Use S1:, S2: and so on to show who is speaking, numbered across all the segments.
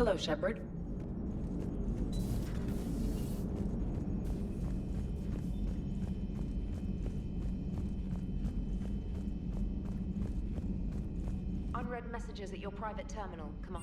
S1: Hello, Shepard.
S2: Unread messages at your private terminal. Come on.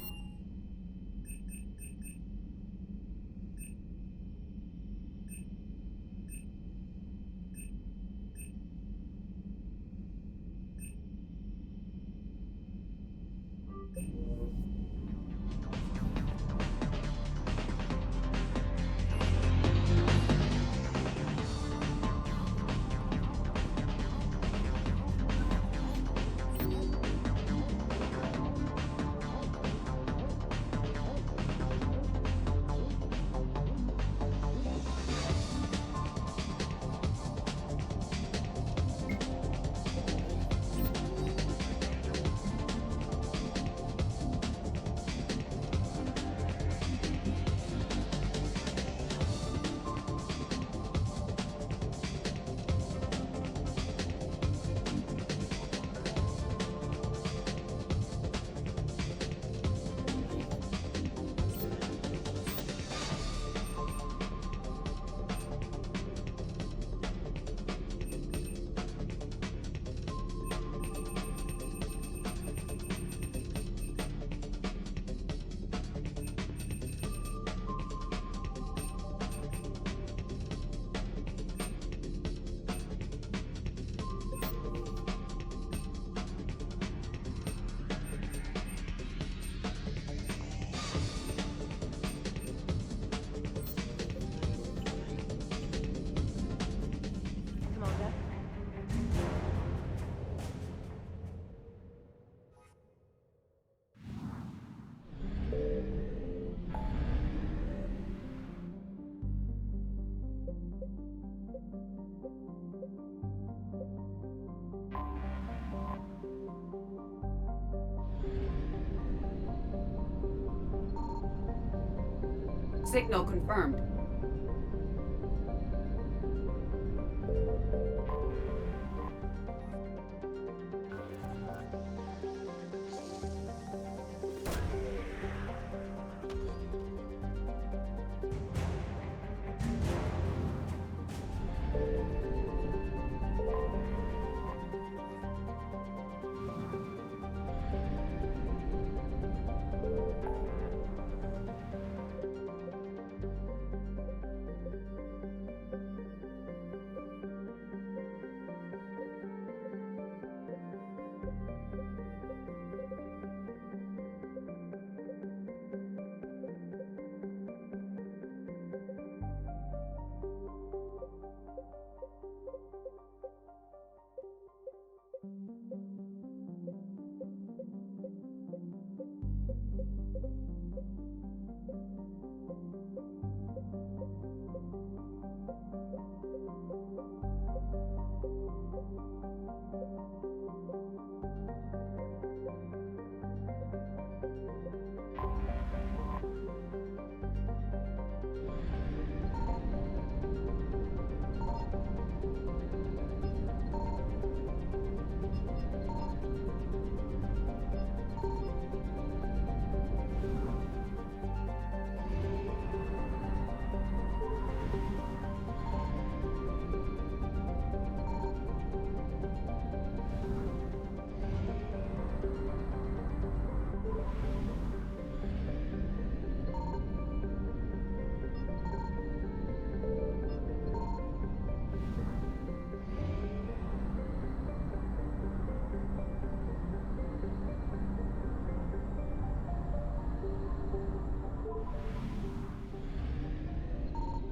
S1: Signal confirmed.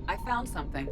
S1: I found something.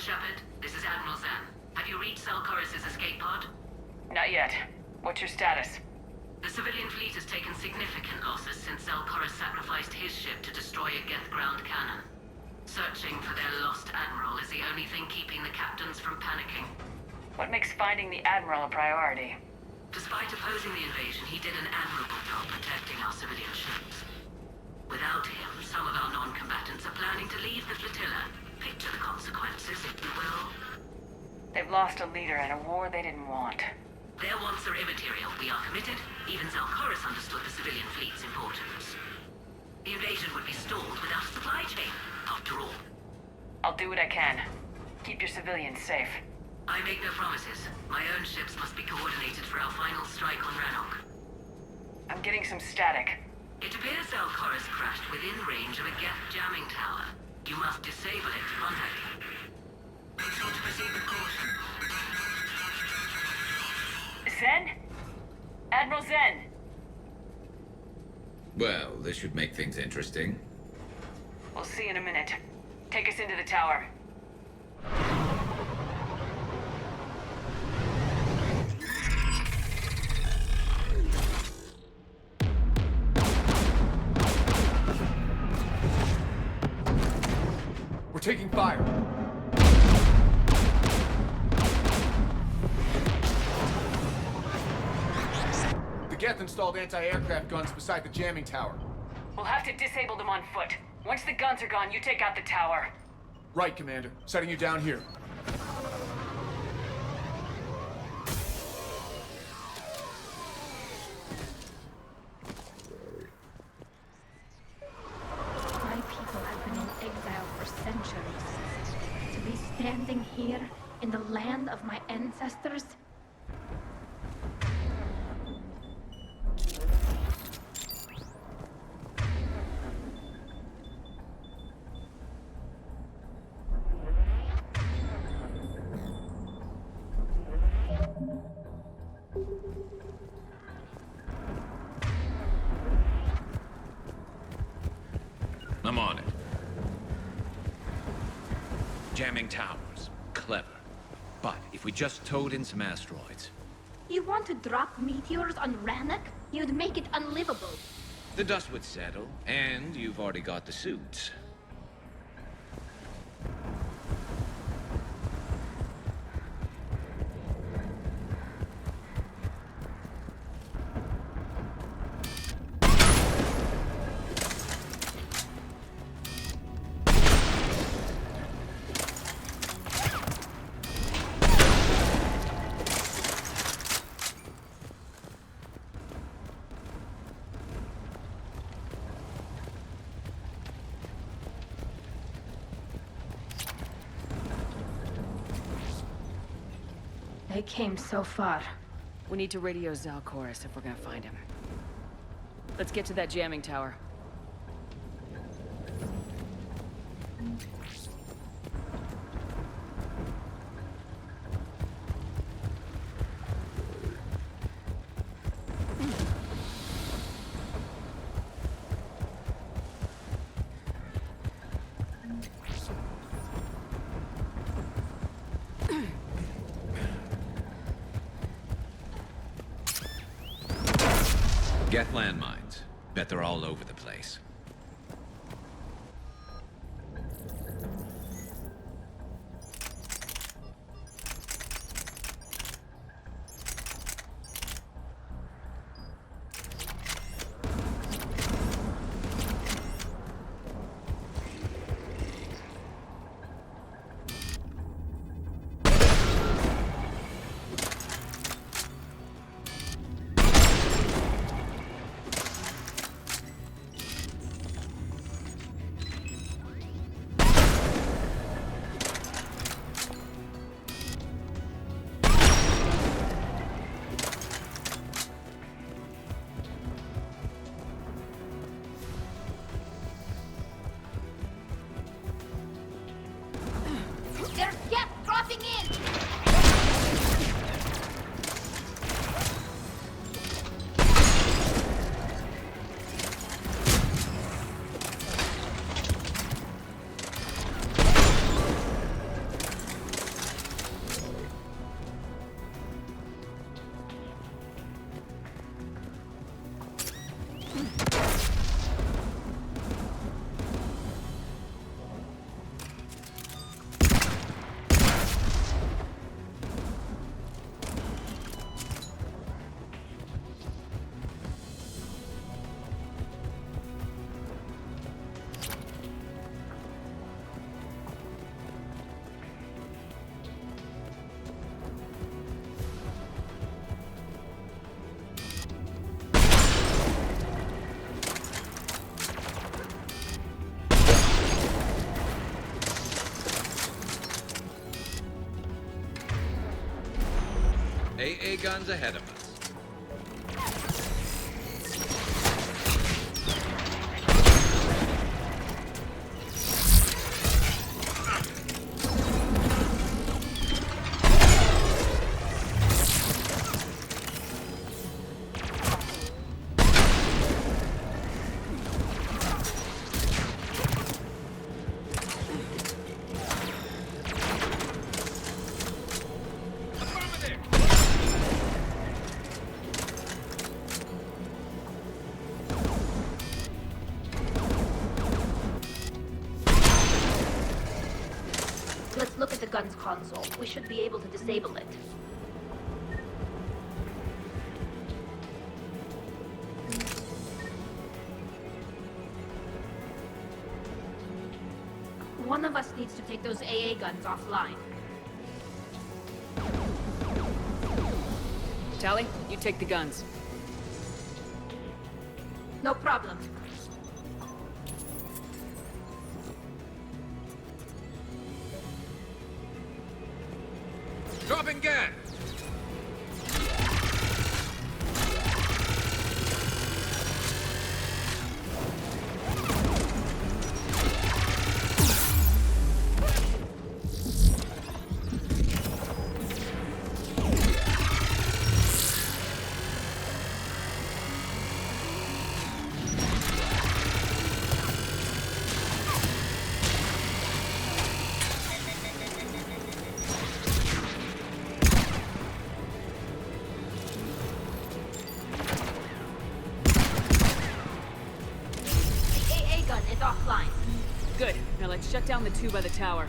S3: Shepard. This is Admiral Zen. Have you reached Zelkorus' escape pod?
S4: Not yet. What's your status?
S3: The civilian fleet has taken significant losses since Zelkorus sacrificed his ship to destroy a Geth ground cannon. Searching for their lost admiral is the only thing keeping the captains from panicking.
S4: What makes finding the Admiral a priority?
S3: Despite opposing the invasion, he did an admirable job protecting our civilian ships. Without him, some of our non-combatants are planning to leave the flotilla. Picture the consequences, if you will.
S4: They've lost a leader in a war they didn't want.
S3: Their wants are immaterial. We are committed. Even Zelkorus understood the civilian fleet's importance. The invasion would be stalled without a supply chain, after all.
S4: I'll do what I can. Keep your civilians safe.
S3: I make no promises. My own ships must be coordinated for our final strike on Rannoch.
S4: I'm getting some static.
S3: It appears Zelkorus crashed within range of a Geth jamming tower. You must disable it to contact him. Make sure to proceed with caution.
S4: Zen? Admiral Zen!
S5: Well, this should make things interesting.
S4: We'll see in a minute. Take us into the tower.
S6: We're taking fire. The Geth installed anti-aircraft guns beside the jamming tower.
S4: We'll have to disable them on foot. Once the guns are gone, you take out the tower.
S6: Right, Commander. Setting you down here.
S7: My people have been in exile for centuries. To be standing here in the land of my ancestors.
S5: I'm on it. Jamming towers. Clever. But if we just towed in some asteroids...
S7: You want to drop meteors on Rannoch? You'd make it unlivable.
S5: the dust would settle, and you've already got the suits.
S7: They came so far.
S8: We need to radio Zelkorus if we're gonna find him. Let's get to that jamming tower.
S5: Get landmines. Bet they're all over the place. AA guns ahead of us.
S7: Let's look at the gun's console. We should be able to disable it. One of us needs to take those AA guns offline.
S8: Tally, you take the guns.
S7: No problem.
S5: Dropping gas!
S7: Offline.
S8: Good. Now let's shut down the two by the tower.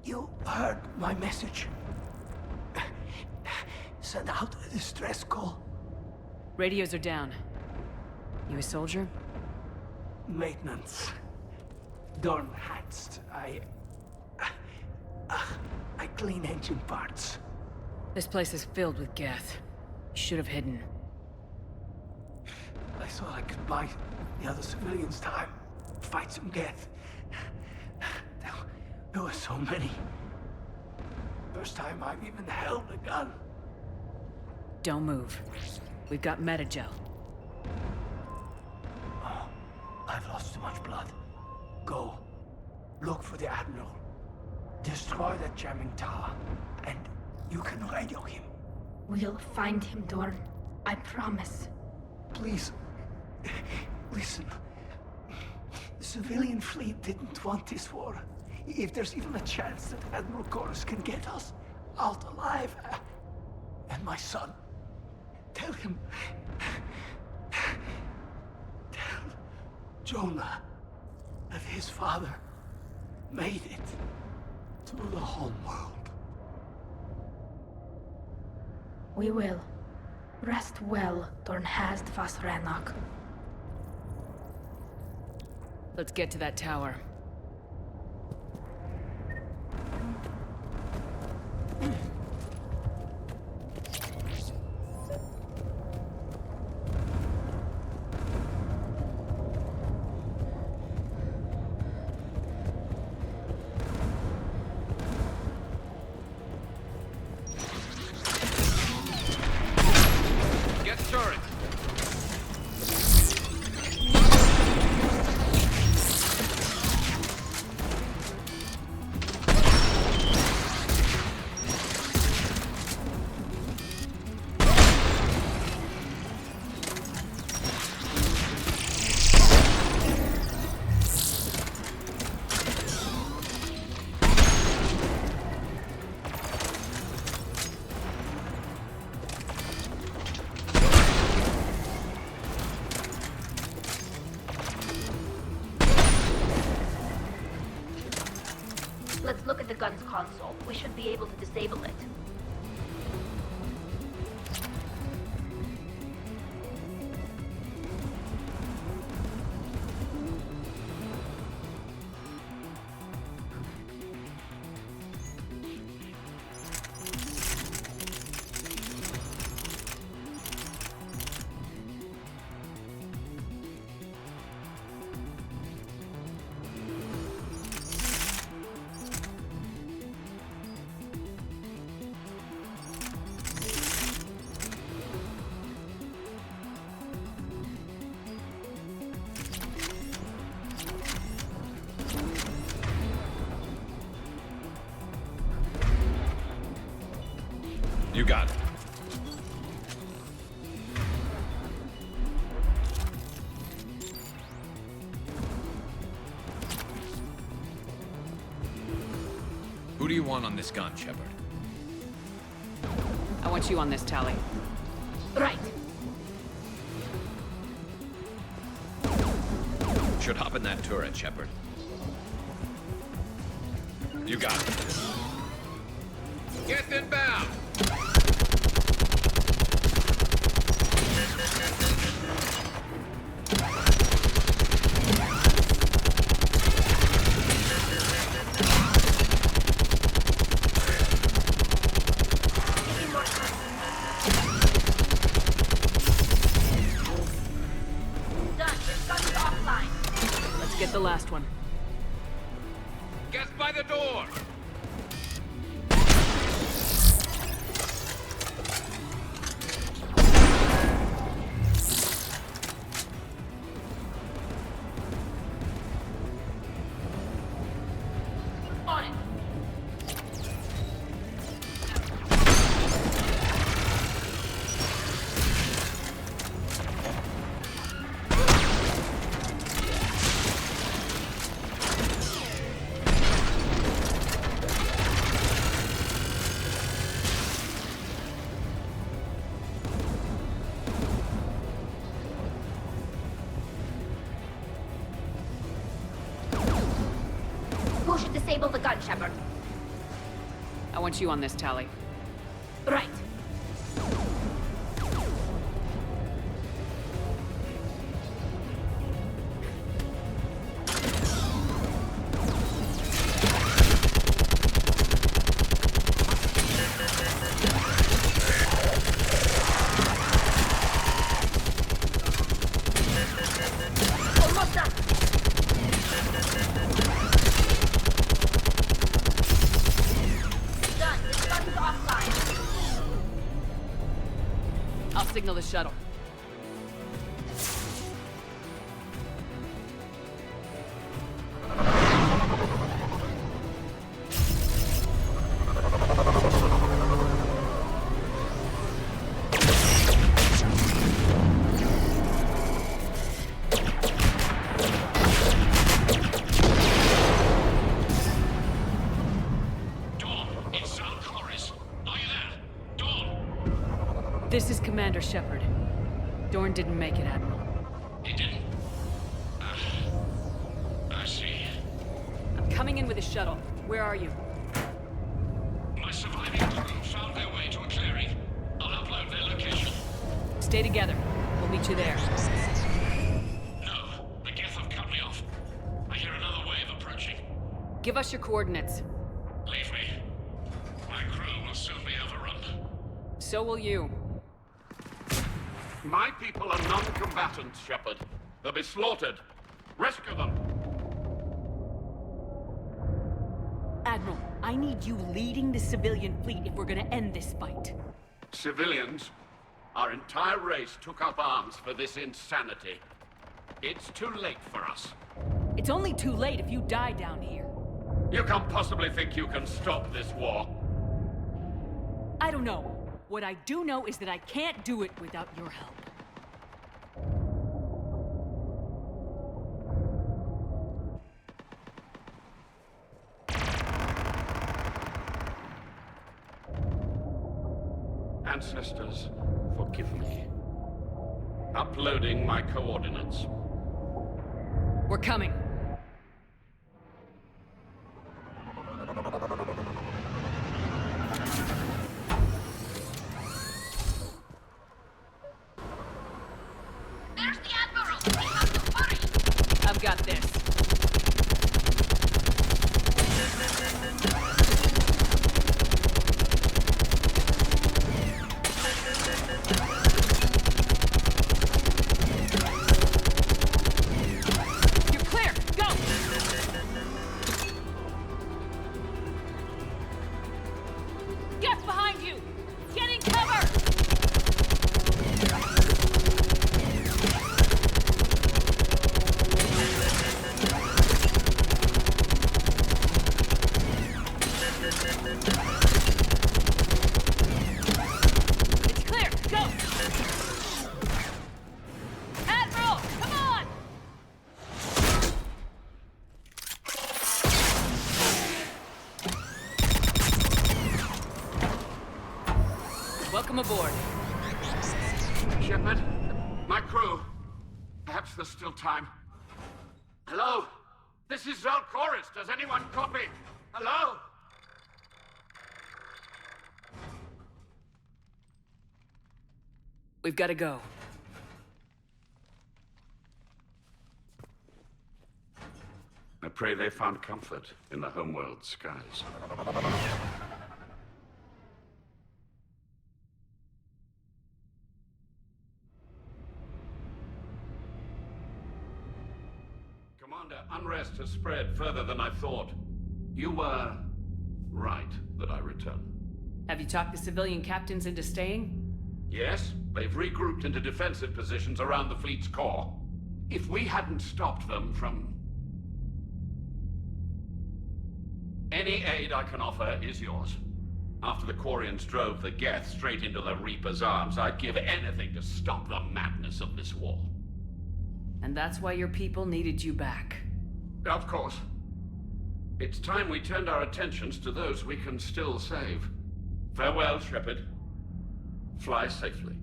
S9: You heard my message. Send out a distress call.
S8: Radios are down. You a soldier?
S9: Maintenance. Dorn hats. I clean engine parts.
S8: This place is filled with Geth. You should have hidden.
S9: I thought I could buy the other civilians time. Fight some Geth. There were so many. First time I've even held a gun.
S8: Don't move. We've got metagel.
S9: Oh, I've lost too much blood. Go. Look for the Admiral. Destroy that jamming tower. And you can radio him.
S7: We'll find him, Dorn. I promise.
S9: Please. Listen. The civilian fleet didn't want this war. If there's even a chance that Admiral Chorus can get us out alive, and my son, tell him, tell Jonah that his father made it to the home world.
S7: We will. Rest well, Dornhast Fasranok.
S8: Let's get to that tower.
S7: Let's look at the gun's console. We should be able to disable it.
S5: You got it. Who do you want on this gun, Shepard?
S8: I want you on this, Tally.
S7: Right.
S5: Should hop in that turret, Shepard. You got it. Get inbound!
S8: Get the last one.
S5: Get by the door!
S7: On it. Who should disable the gun, Shepard?
S8: I want you on this, Tally.
S7: Right. Almost done. Done. This gun's offline.
S8: I'll signal the shuttle. This is Commander Shepard. Dorn didn't make it, Admiral.
S10: He didn't? I see.
S8: I'm coming in with a shuttle. Where are you?
S10: My surviving crew found their way to a clearing. I'll upload their location.
S8: Stay together. We'll meet you there.
S10: No, the Geth have cut me off. I hear another wave approaching.
S8: Give us your coordinates.
S10: Leave me. My crew will soon be overrun.
S8: So will you.
S11: My people are non-combatants, Shepard. They'll be slaughtered. Rescue them!
S8: Admiral, I need you leading the civilian fleet if we're gonna end this fight.
S11: Civilians, our entire race took up arms for this insanity. It's too late for us.
S8: It's only too late if you die down here.
S11: You can't possibly think you can stop this war.
S8: I don't know. What I do know is that I can't do it without your help.
S11: Ancestors, forgive me. Uploading my coordinates.
S8: We're coming. It's clear! Go! Admiral! Come on! Welcome aboard.
S11: Shepard, my crew. Perhaps there's still time. Hello? This is Zalcoris. Does anyone copy? Hello?
S8: We've got to go.
S11: I pray they found comfort in the homeworld skies. Commander, unrest has spread further than I thought. You were right that I return.
S8: Have you talked the civilian captains into staying?
S11: Yes, they've regrouped into defensive positions around the fleet's core. If we hadn't stopped them from... Any aid I can offer is yours. After the Quarians drove the Geth straight into the Reaper's arms, I'd give anything to stop the madness of this war.
S8: And that's why your people needed you back.
S11: Of course. It's time we turned our attentions to those we can still save. Farewell, Shepard. Fly safely.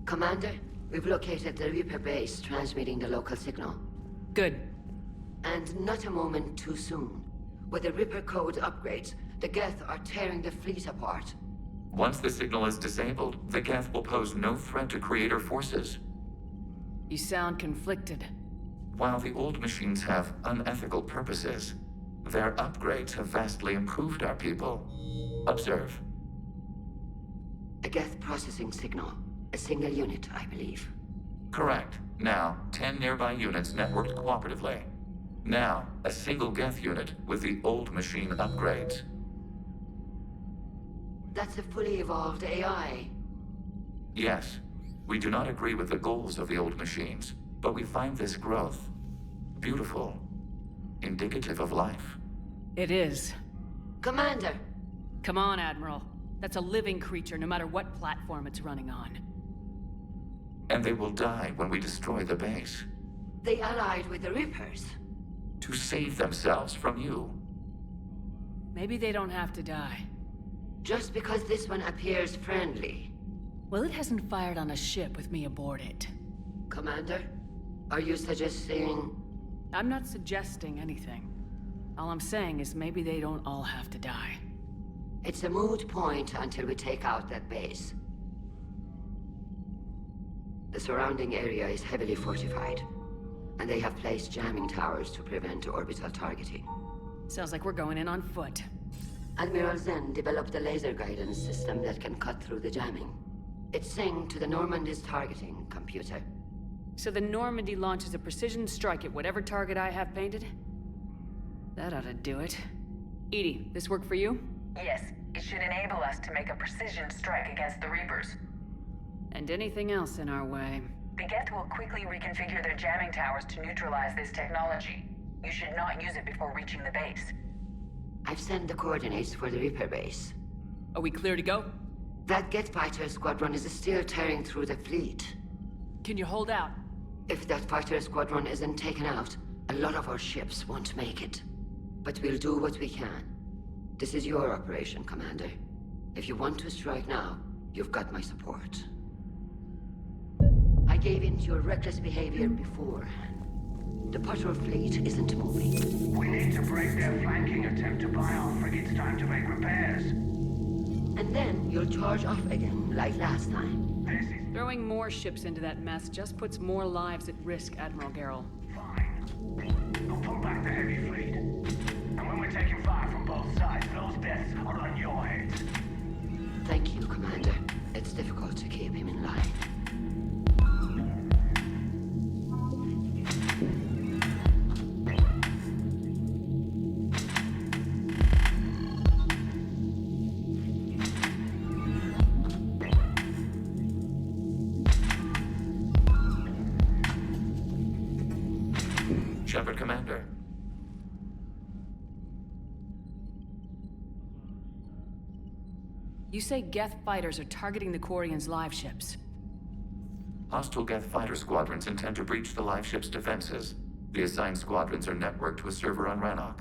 S3: Commander, we've located the Reaper base transmitting the local signal.
S8: Good.
S3: And not a moment too soon. With the Reaper code upgrades, the Geth are tearing the fleet apart.
S12: Once the signal is disabled, the Geth will pose no threat to Creator forces.
S8: You sound conflicted.
S12: While the old machines have unethical purposes, their upgrades have vastly improved our people. Observe.
S3: A Geth processing signal. A single unit, I believe.
S12: Correct. Now, 10 nearby units networked cooperatively. Now, a single Geth unit with the old machine upgrades.
S3: That's a fully evolved AI.
S12: Yes. We do not agree with the goals of the old machines, but we find this growth beautiful, indicative of life.
S8: It is.
S3: Commander!
S8: Come on, Admiral. That's a living creature, no matter what platform it's running on.
S12: And they will die when we destroy the base.
S3: They allied with the Reapers.
S12: To save themselves from you.
S8: Maybe they don't have to die.
S3: Just because this one appears friendly.
S8: Well, it hasn't fired on a ship with me aboard it.
S3: Commander, are you suggesting...
S8: I'm not suggesting anything. All I'm saying is maybe they don't all have to die.
S3: It's a moot point until we take out that base. The surrounding area is heavily fortified, and they have placed jamming towers to prevent orbital targeting.
S8: Sounds like we're going in on foot.
S3: Admiral Zen developed a laser guidance system that can cut through the jamming. It's synced to the Normandy's targeting computer.
S8: So the Normandy launches a precision strike at whatever target I have painted? That ought to do it. Edie, this work for you?
S4: Yes, it should enable us to make a precision strike against the Reapers.
S8: And anything else in our way.
S4: The Geth will quickly reconfigure their jamming towers to neutralize this technology. You should not use it before reaching the base.
S3: I've sent the coordinates for the Reaper base.
S8: Are we clear to go?
S3: That Geth fighter squadron is still tearing through the fleet.
S8: Can you hold out?
S3: If that fighter squadron isn't taken out, a lot of our ships won't make it. But we'll do what we can. This is your operation, Commander. If you want to strike now, you've got my support. I gave in to your reckless behavior before. The patrol fleet isn't moving.
S10: We need to break their flanking attempt to buy our frigates time to make repairs.
S3: And then you'll charge off again, like last time.
S10: This is
S8: Throwing more ships into that mess just puts more lives at risk, Admiral Garrel.
S10: fine. I'll pull back the heavy fleet. And when we're taking fire from both sides, those deaths are on your heads.
S3: Thank you, Commander. It's difficult to keep him in line.
S12: Shepard, Commander.
S8: You say Geth fighters are targeting the Quarians' live ships.
S12: Hostile Geth fighter squadrons intend to breach the live ship's defenses. The assigned squadrons are networked to a server on Rannoch.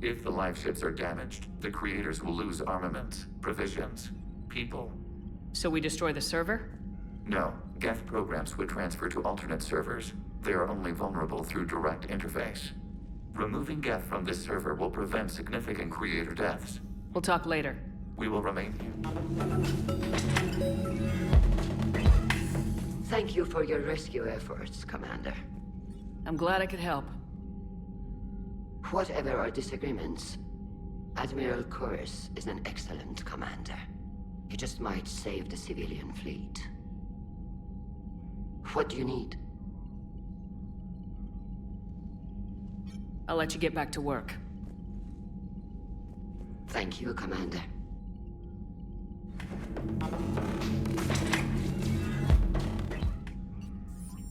S12: If the live ships are damaged, the creators will lose armaments, provisions, people.
S8: So we destroy the server?
S12: No, Geth programs would transfer to alternate servers. They are only vulnerable through direct interface. Removing Geth from this server will prevent significant creator deaths.
S8: We'll talk later.
S12: We will remain here.
S13: Thank you for your rescue efforts, Commander.
S8: I'm glad I could help.
S13: Whatever our disagreements, Admiral Kurz is an excellent commander. He just might save the civilian fleet. What do you need?
S8: I'll let you get back to work.
S13: Thank you, Commander.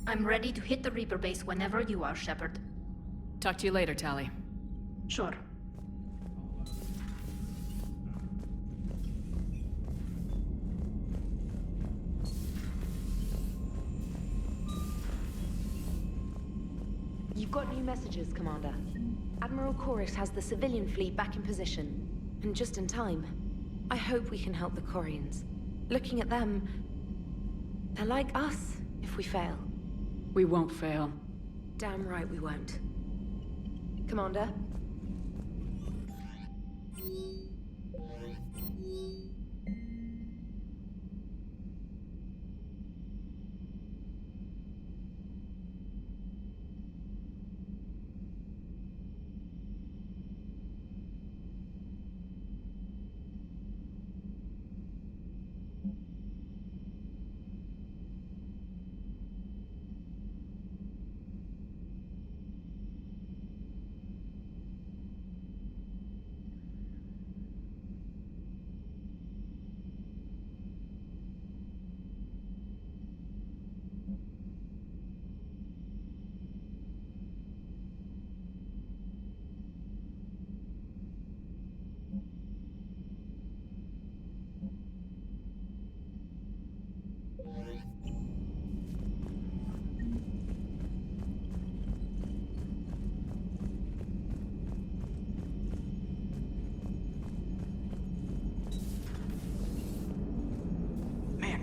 S7: I'm ready to hit the Reaper base whenever you are, Shepard.
S8: Talk to you later, Tali.
S7: Sure.
S2: You've got new messages, Commander. Admiral Chorus has the civilian fleet back in position. And just in time. I hope we can help the Quarians. Looking at them, they're like us if we fail.
S8: We won't fail.
S2: Damn right we won't. Commander?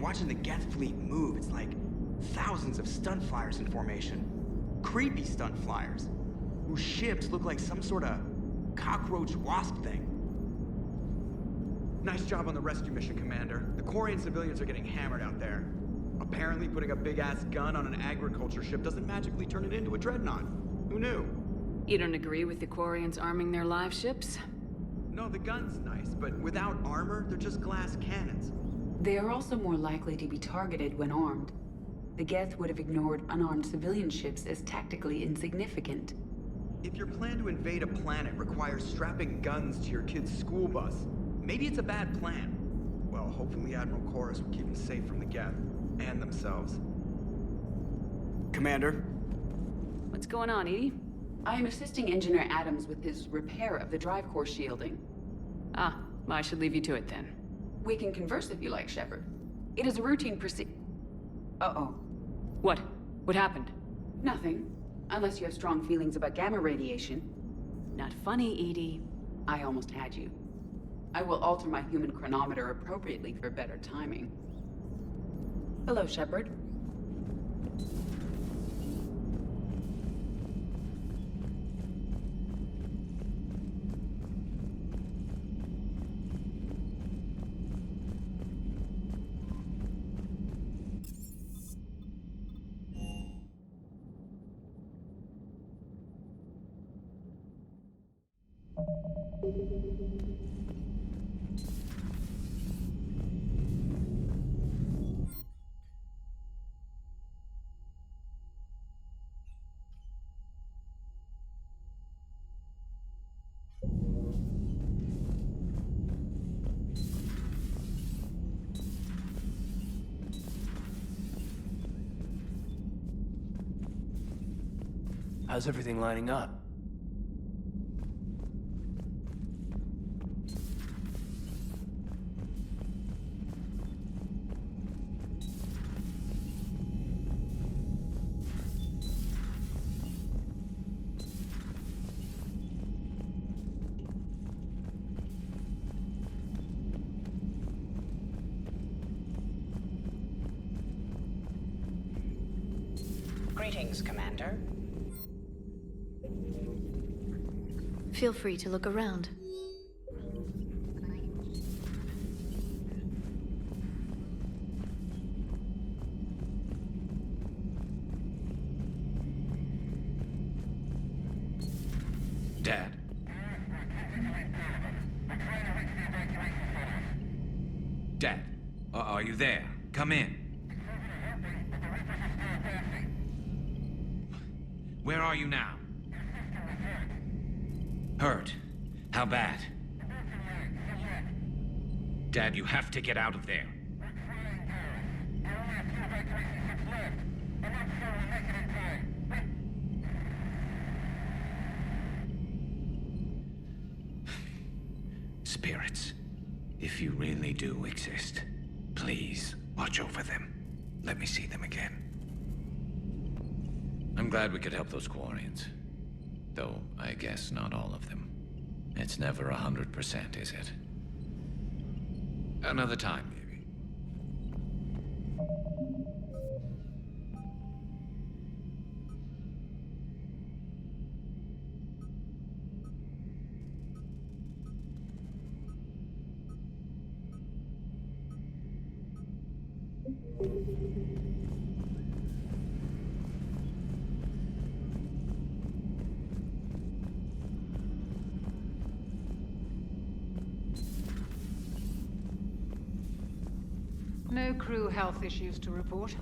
S14: Watching the Geth fleet move, it's like thousands of stunt flyers in formation. Creepy stunt flyers, whose ships look like some sort of cockroach wasp thing. Nice job on the rescue mission, Commander. The Quarian civilians are getting hammered out there. Apparently putting a big-ass gun on an agriculture ship doesn't magically turn it into a dreadnought. Who knew?
S8: You don't agree with the Quarians arming their live ships?
S14: No, the gun's nice, but without armor, they're just glass cannons.
S1: They are also more likely to be targeted when armed. The Geth would have ignored unarmed civilian ships as tactically insignificant.
S14: If your plan to invade a planet requires strapping guns to your kid's school bus, maybe it's a bad plan. Well, hopefully Admiral Chorus will keep them safe from the Geth and themselves. Commander?
S8: What's going on, Edie?
S1: I am assisting Engineer Adams with his repair of the drive core shielding.
S8: Ah, well, I should leave you to it then.
S1: We can converse if you like, Shepard. It is a routine Uh-oh.
S8: What? What happened?
S1: Nothing. Unless you have strong feelings about gamma radiation.
S8: Not funny, Edie.
S1: I almost had you. I will alter my human chronometer appropriately for better timing. Hello, Shepard.
S15: How's everything lining up?
S16: Greetings, Commander.
S7: Feel free to look around.
S5: Dad. Dad, are you there? Come in. Where are you now? Hurt? How bad? Dad, you have to get out of there. Spirits, if you really do exist, please watch over them. Let me see them again. I'm glad we could help those Quarians. Though, I guess not all of them. It's never 100%, is it? Another time, maybe.
S17: No crew health issues to report.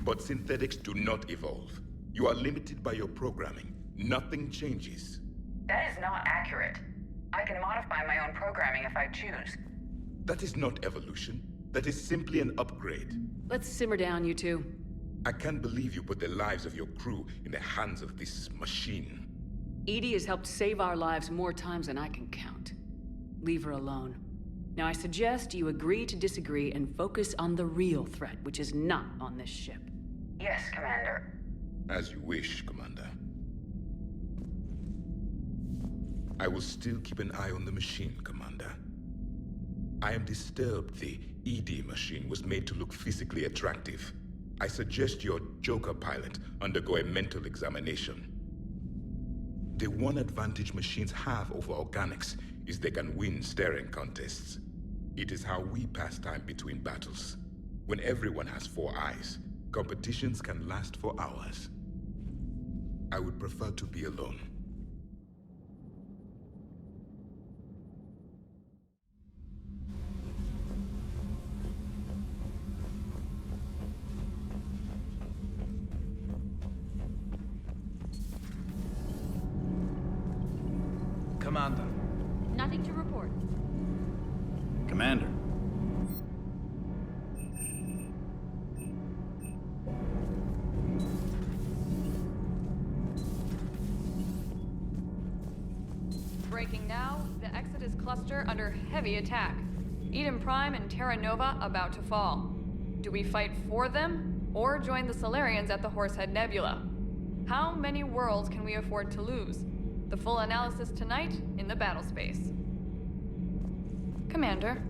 S18: But synthetics do not evolve. You are limited by your programming. Nothing changes.
S4: That is not accurate. I can modify my own programming if I choose.
S18: That is not evolution. That is simply an upgrade.
S8: Let's simmer down, you two.
S18: I can't believe you put the lives of your crew in the hands of this machine.
S8: EDI has helped save our lives more times than I can count. Leave her alone. Now I suggest you agree to disagree and focus on the real threat, which is not on this ship.
S4: Yes, Commander.
S18: As you wish, Commander. I will still keep an eye on the machine, Commander. I am disturbed the ED machine was made to look physically attractive. I suggest your Joker pilot undergo a mental examination. The one advantage machines have over organics is they can win staring contests. It is how we pass time between battles. When everyone has 4 eyes, competitions can last for hours. I would prefer to be alone.
S15: Commander.
S8: Nothing to report.
S15: Commander.
S19: Breaking now, the Exodus cluster under heavy attack. Eden Prime and Terra Nova about to fall. Do we fight for them, or join the Solarians at the Horsehead Nebula? How many worlds can we afford to lose? The full analysis tonight in the battle space. Commander.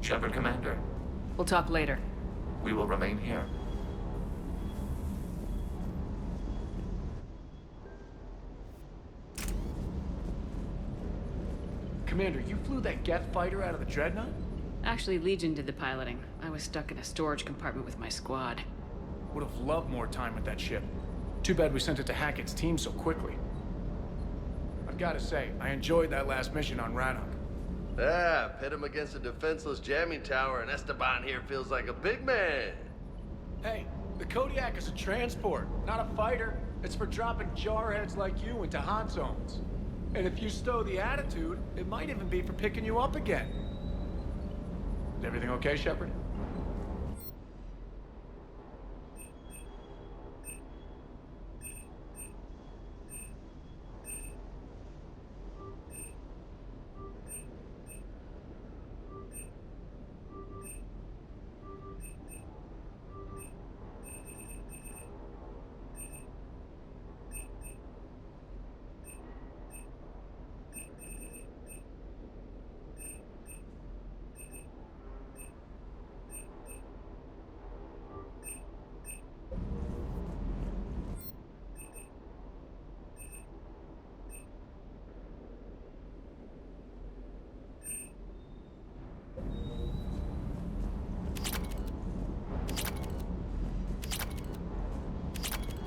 S12: Shepard, Commander.
S8: We'll talk later.
S12: We will remain here.
S15: Commander, you flew that Geth fighter out of the Dreadnought?
S8: Actually, Legion did the piloting. I was stuck in a storage compartment with my squad.
S15: Would have loved more time with that ship. Too bad we sent it to Hackett's team so quickly. I've gotta say, I enjoyed that last mission on Rannoch.
S20: Yeah, pit him against a defenseless jamming tower and Esteban here feels like a big man.
S15: Hey, the Kodiak is a transport, not a fighter. It's for dropping jarheads like you into hot zones. And if you stow the attitude, it might even be for picking you up again. Is everything okay, Shepard?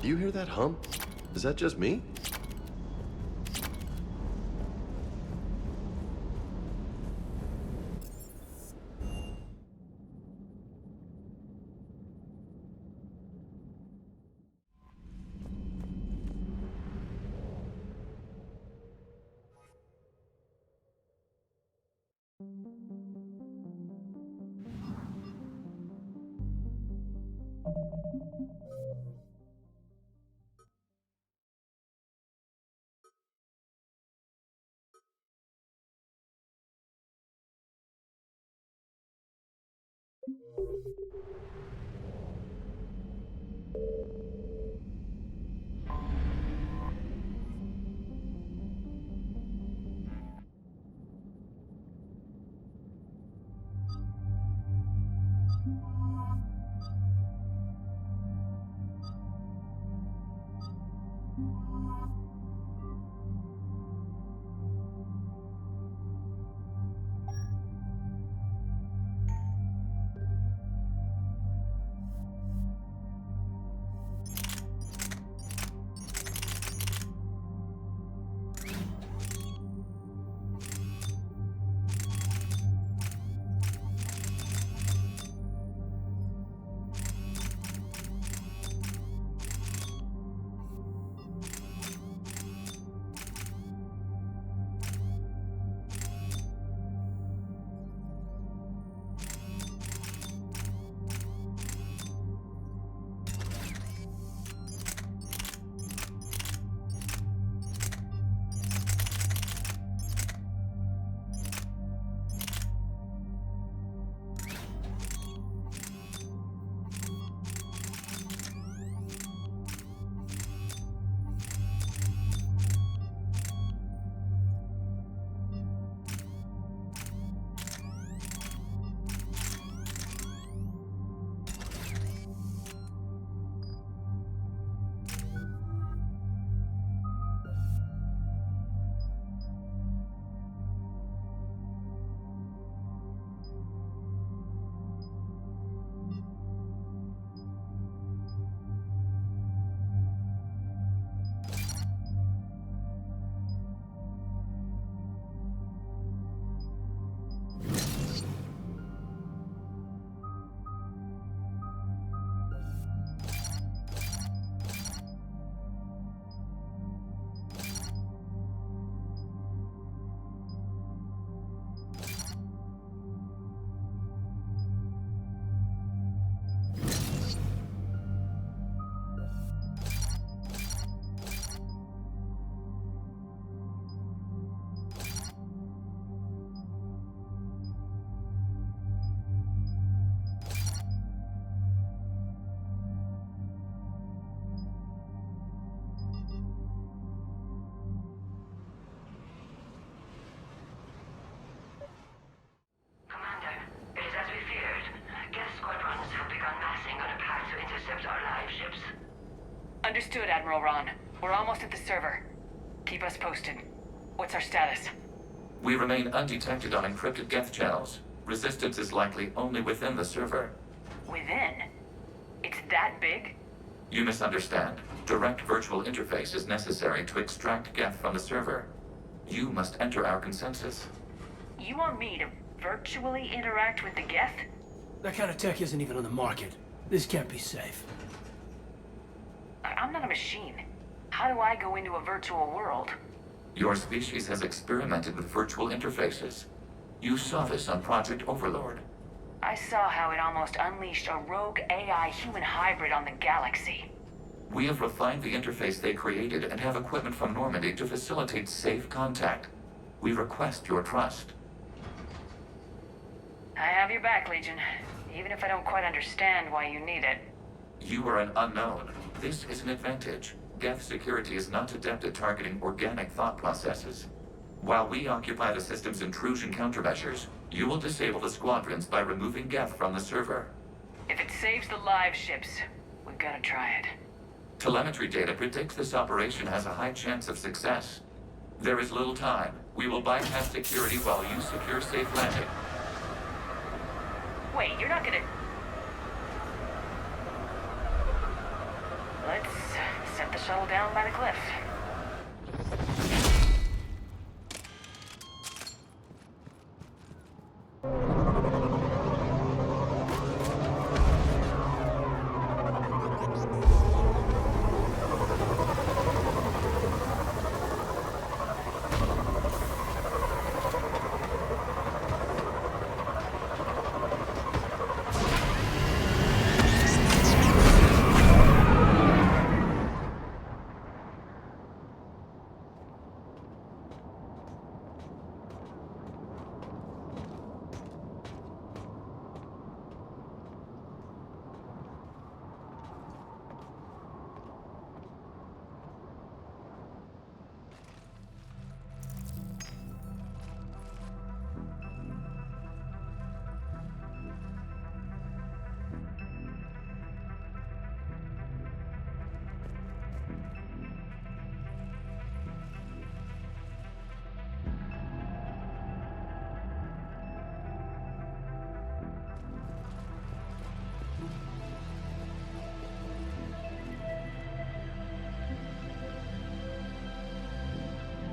S20: Do you hear that hum? Is that just me?
S3: Understood, Admiral Ron. We're almost at the server. Keep us posted. What's our status?
S12: We remain undetected on encrypted Geth channels. Resistance is likely only within the server.
S3: Within? It's that big?
S12: You misunderstand. Direct virtual interface is necessary to extract Geth from the server. You must enter our consensus.
S3: You want me to virtually interact with the Geth?
S9: That kind of tech isn't even on the market. This can't be safe.
S4: I'm not a machine. How do I go into a virtual world?
S12: Your species has experimented with virtual interfaces. You saw this on Project Overlord.
S4: I saw how it almost unleashed a rogue AI human hybrid on the galaxy.
S12: We have refined the interface they created and have equipment from Normandy to facilitate safe contact. We request your trust.
S4: I have your back, Legion. Even if I don't quite understand why you need it.
S12: You are an unknown. This is an advantage. Geth security is not adept at targeting organic thought processes. While we occupy the system's intrusion countermeasures, you will disable the squadrons by removing Geth from the server.
S4: If it saves the live ships, we've got to try it.
S12: Telemetry data predicts this operation has a high chance of success. There is little time. We will bypass security while you secure safe landing.
S4: Wait, you're not gonna... Let's set the shuttle down by the cliff.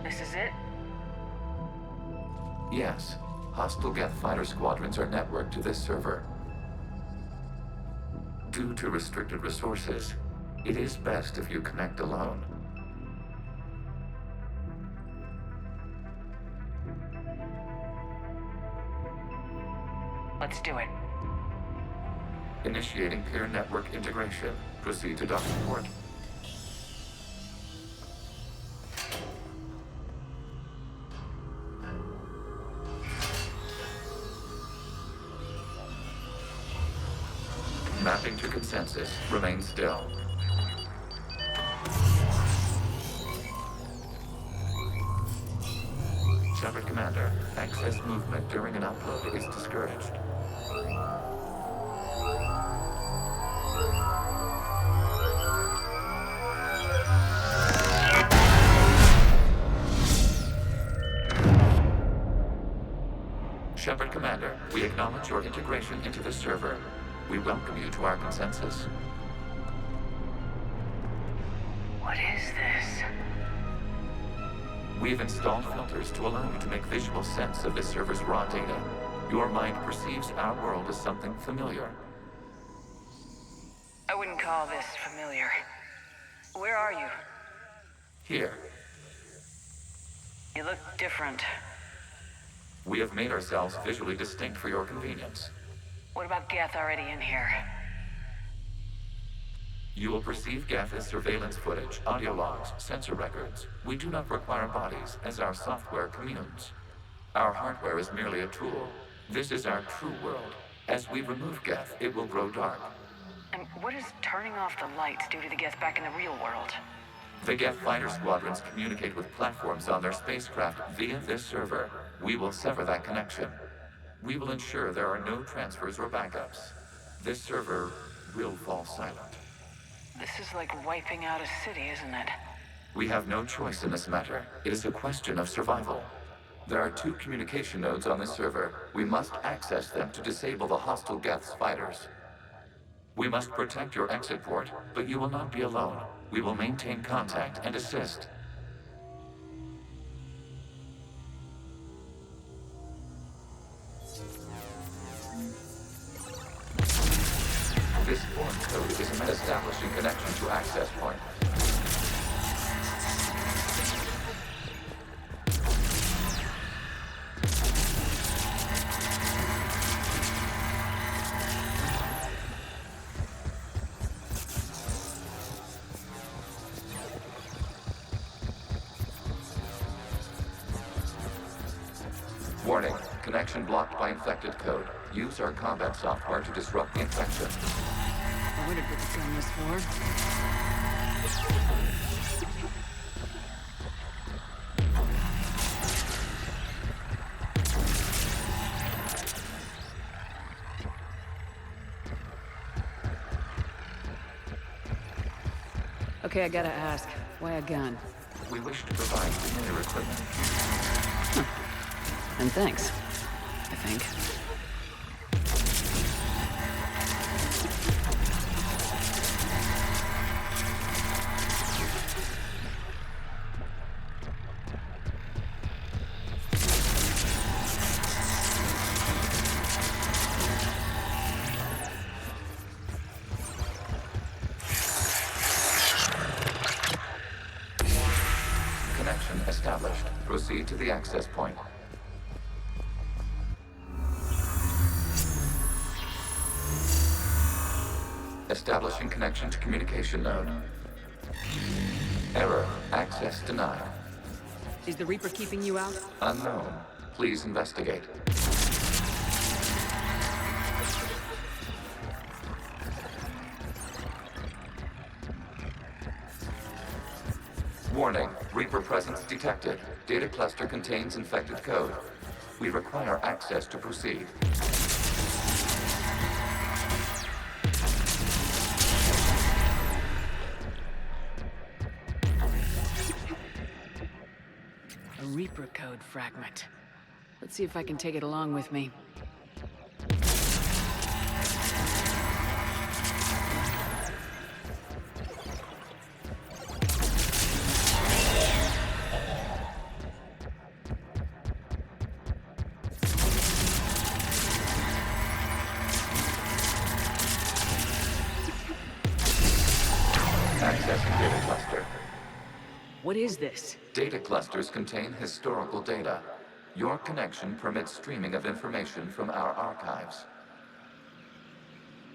S4: This is it?
S12: Yes. Hostile Geth fighter squadrons are networked to this server. Due to restricted resources, it is best if you connect alone.
S4: Let's do it.
S12: Initiating peer network integration. Proceed to docking port. Mapping to consensus. Remain still. Shepard Commander, access movement during an upload is discouraged. Shepard Commander, we acknowledge your integration into the server. We welcome you to our consensus.
S4: What is this?
S12: We have installed filters to allow you to make visual sense of this server's raw data. Your mind perceives our world as something familiar.
S4: I wouldn't call this familiar. Where are you?
S12: Here,
S4: You look different.
S12: we have made ourselves visually distinct for your convenience.
S4: What about Geth already in here?
S12: You will perceive Geth as surveillance footage, audio logs, sensor records. We do not require bodies, as our software communes. Our hardware is merely a tool. This is our true world. As we remove Geth, it will grow dark.
S4: And what is turning off the lights do to the Geth back in the real world?
S12: The Geth fighter squadrons communicate with platforms on their spacecraft via this server. We will sever that connection. We will ensure there are no transfers or backups. This server will fall silent.
S4: This is like wiping out a city, isn't it?
S12: We have no choice in this matter. It is a question of survival. There are 2 communication nodes on this server. We must access them to disable the hostile Geth's fighters. We must protect your exit port, but you will not be alone. We will maintain contact and assist. This foreign code is establishing connection to access point. Warning, connection blocked by infected code. Use our combat software to disrupt the infection.
S8: I wondered what the gun was for. Okay, I gotta ask, why a gun?
S12: We wish to provide familiar equipment.
S8: And thanks, I think.
S12: Connection established. Proceed to the access point. Establishing connection to communication node. Error. Access denied.
S8: Is the Reaper keeping you out?
S12: Unknown. Please investigate. Warning. Reaper presence detected. Data cluster contains infected code. We require access to proceed.
S8: A Reaper code fragment. Let's see if I can take it along with me.
S12: Accessing data cluster.
S8: What is this?
S12: Data clusters contain historical data. Your connection permits streaming of information from our archives.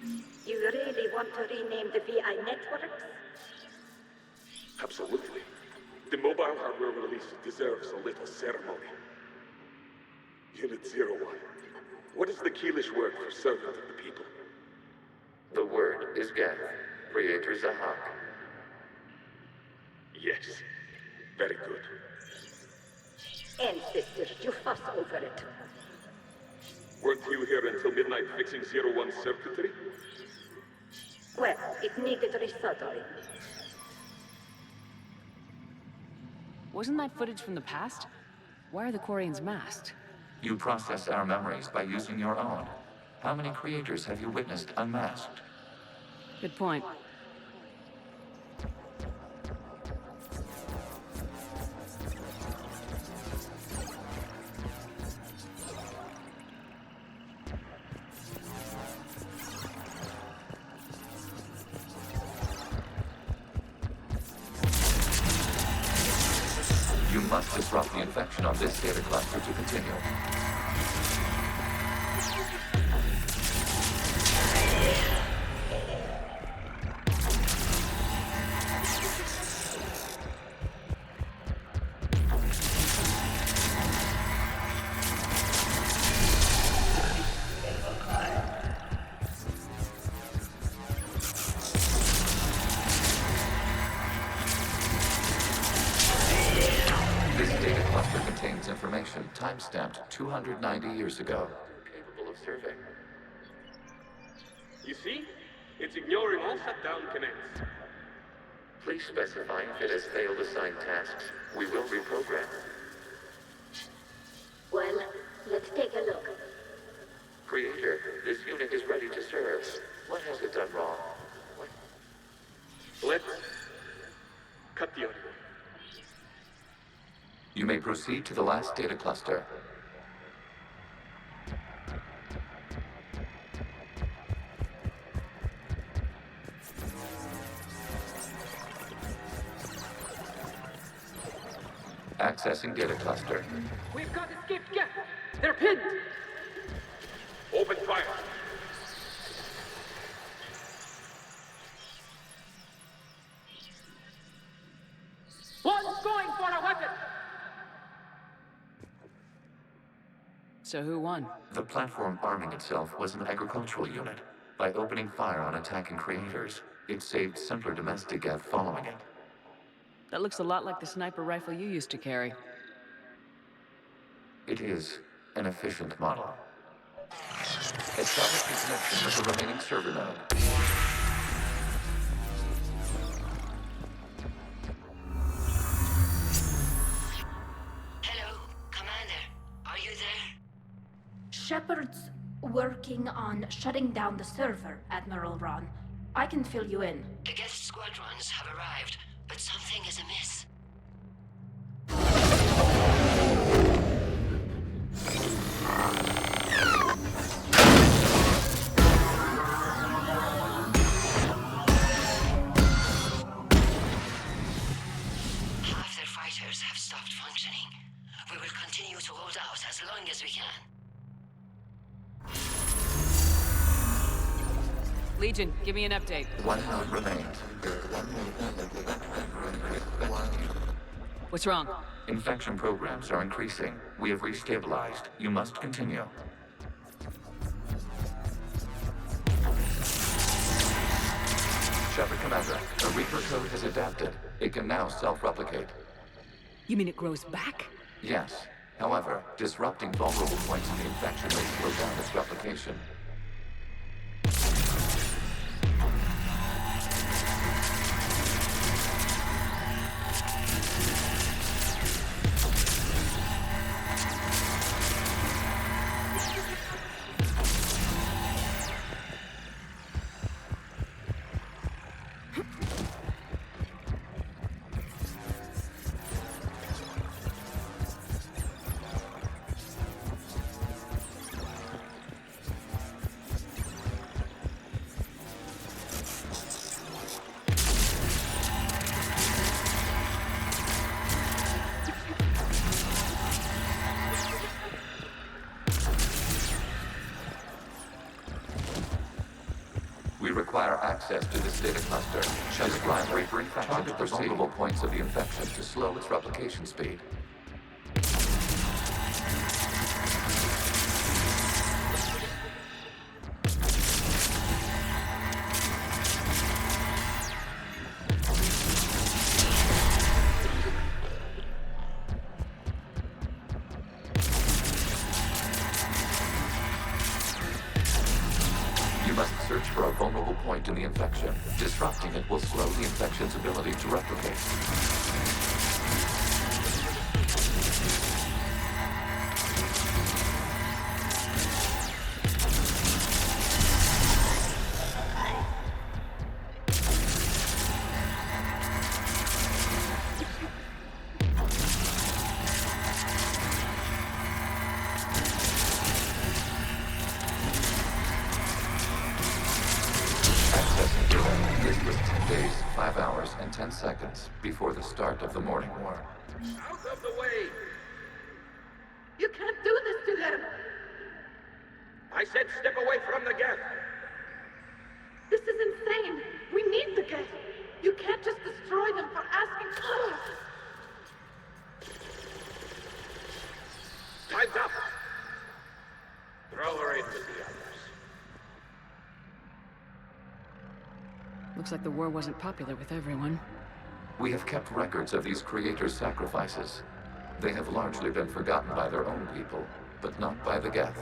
S7: You really want to rename the VI networks?
S2: Absolutely. The mobile hardware release deserves a little ceremony. Unit 01. What is the Keelish word for servant of the people?
S12: The word is Geth, Creator Zahak.
S2: Yes. Very good.
S7: Ancestors, you fuss over it.
S2: Weren't you here until midnight fixing 01's circuitry?
S7: Well, it needed resoldering.
S8: Wasn't that footage from the past? Why are the Quarians masked?
S12: You process our memories by using your own. How many creators have you witnessed unmasked?
S8: Good point.
S12: You must disrupt the infection on this data cluster to continue. This data cluster contains information time-stamped 290 years ago. Capable of survey.
S2: You see? It's ignoring all shutdown connects.
S12: Please specify if it has failed assigned tasks. We will reprogram.
S7: Well, let's take a look.
S12: Creator, this unit is ready to serve. What has it done wrong?
S2: Let's cut the audio.
S12: You may proceed to the last data cluster. Accessing data cluster.
S21: We've got escaped Geth. They're pinned.
S11: Open fire.
S21: One's going for a weapon.
S8: So who won?
S12: The platform arming itself was an agricultural unit. By opening fire on attacking creators, it saved simpler domestic Geth following it.
S8: That looks a lot like the sniper rifle you used to carry.
S12: It is an efficient model. Establish the connection with the remaining server node.
S13: Hello, Commander. Are you there?
S7: Shepard's working on shutting down the server, Admiral Ron. I can fill you in.
S13: The Geth squadrons have arrived, but something is amiss. Half their fighters have stopped functioning. We will continue to hold out as long as we can.
S8: Legion, give me an update.
S12: One node remains.
S8: What's wrong?
S12: Infection programs are increasing. We have restabilized. You must continue. Shepard Commander, the Reaper code has adapted. It can now self-replicate.
S8: You mean it grows back?
S12: Yes. However, disrupting vulnerable points in the infection may slow down its replication. We require access to this data cluster. Shut it down. Reaper infection to the vulnerable points of the infection to slow its replication speed. You must search for a vulnerable point in the infection. Disrupting it will slow the infection's ability to replicate. This was 10 days, 5 hours, and 10 seconds before the start of the morning war.
S11: Out of the way!
S21: You can't do this to them.
S11: I said step away from the Geth!
S21: This is insane. We need the Geth. You can't just destroy them for asking for us.
S11: Time's up! Throw her in with the others.
S8: Looks like the war wasn't popular with everyone.
S12: We have kept records of these creators' sacrifices. They have largely been forgotten by their own people, but not by the Geth.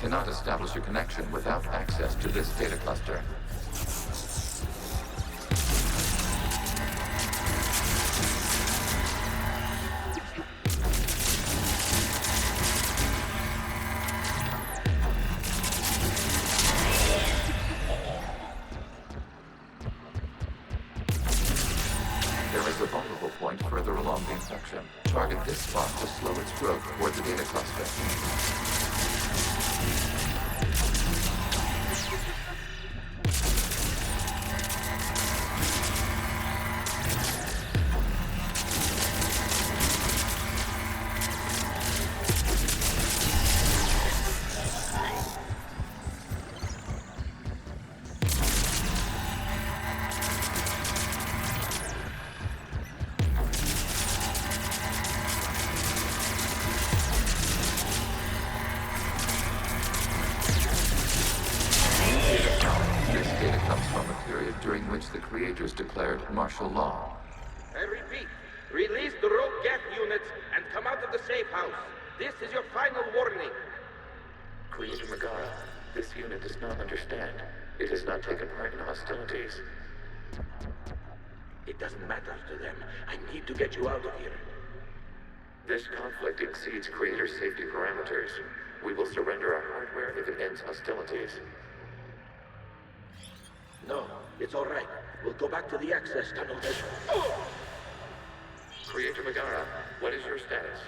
S12: cannot establish a connection without access to this data cluster. There is a vulnerable point further along the infection. Target this spot to slow its growth toward the data cluster. During which the creators declared martial law.
S10: I repeat, release the rogue Geth units and come out of the safe house. This is your final warning.
S12: Creator Megara, this unit does not understand. It has not taken part in hostilities.
S10: It doesn't matter to them. I need to get you out of here.
S12: This conflict exceeds Creator's safety parameters. We will surrender our hardware if it ends hostilities.
S10: No, it's all right. We'll go back to the access tunnel.
S12: Creator Megara, what is your status?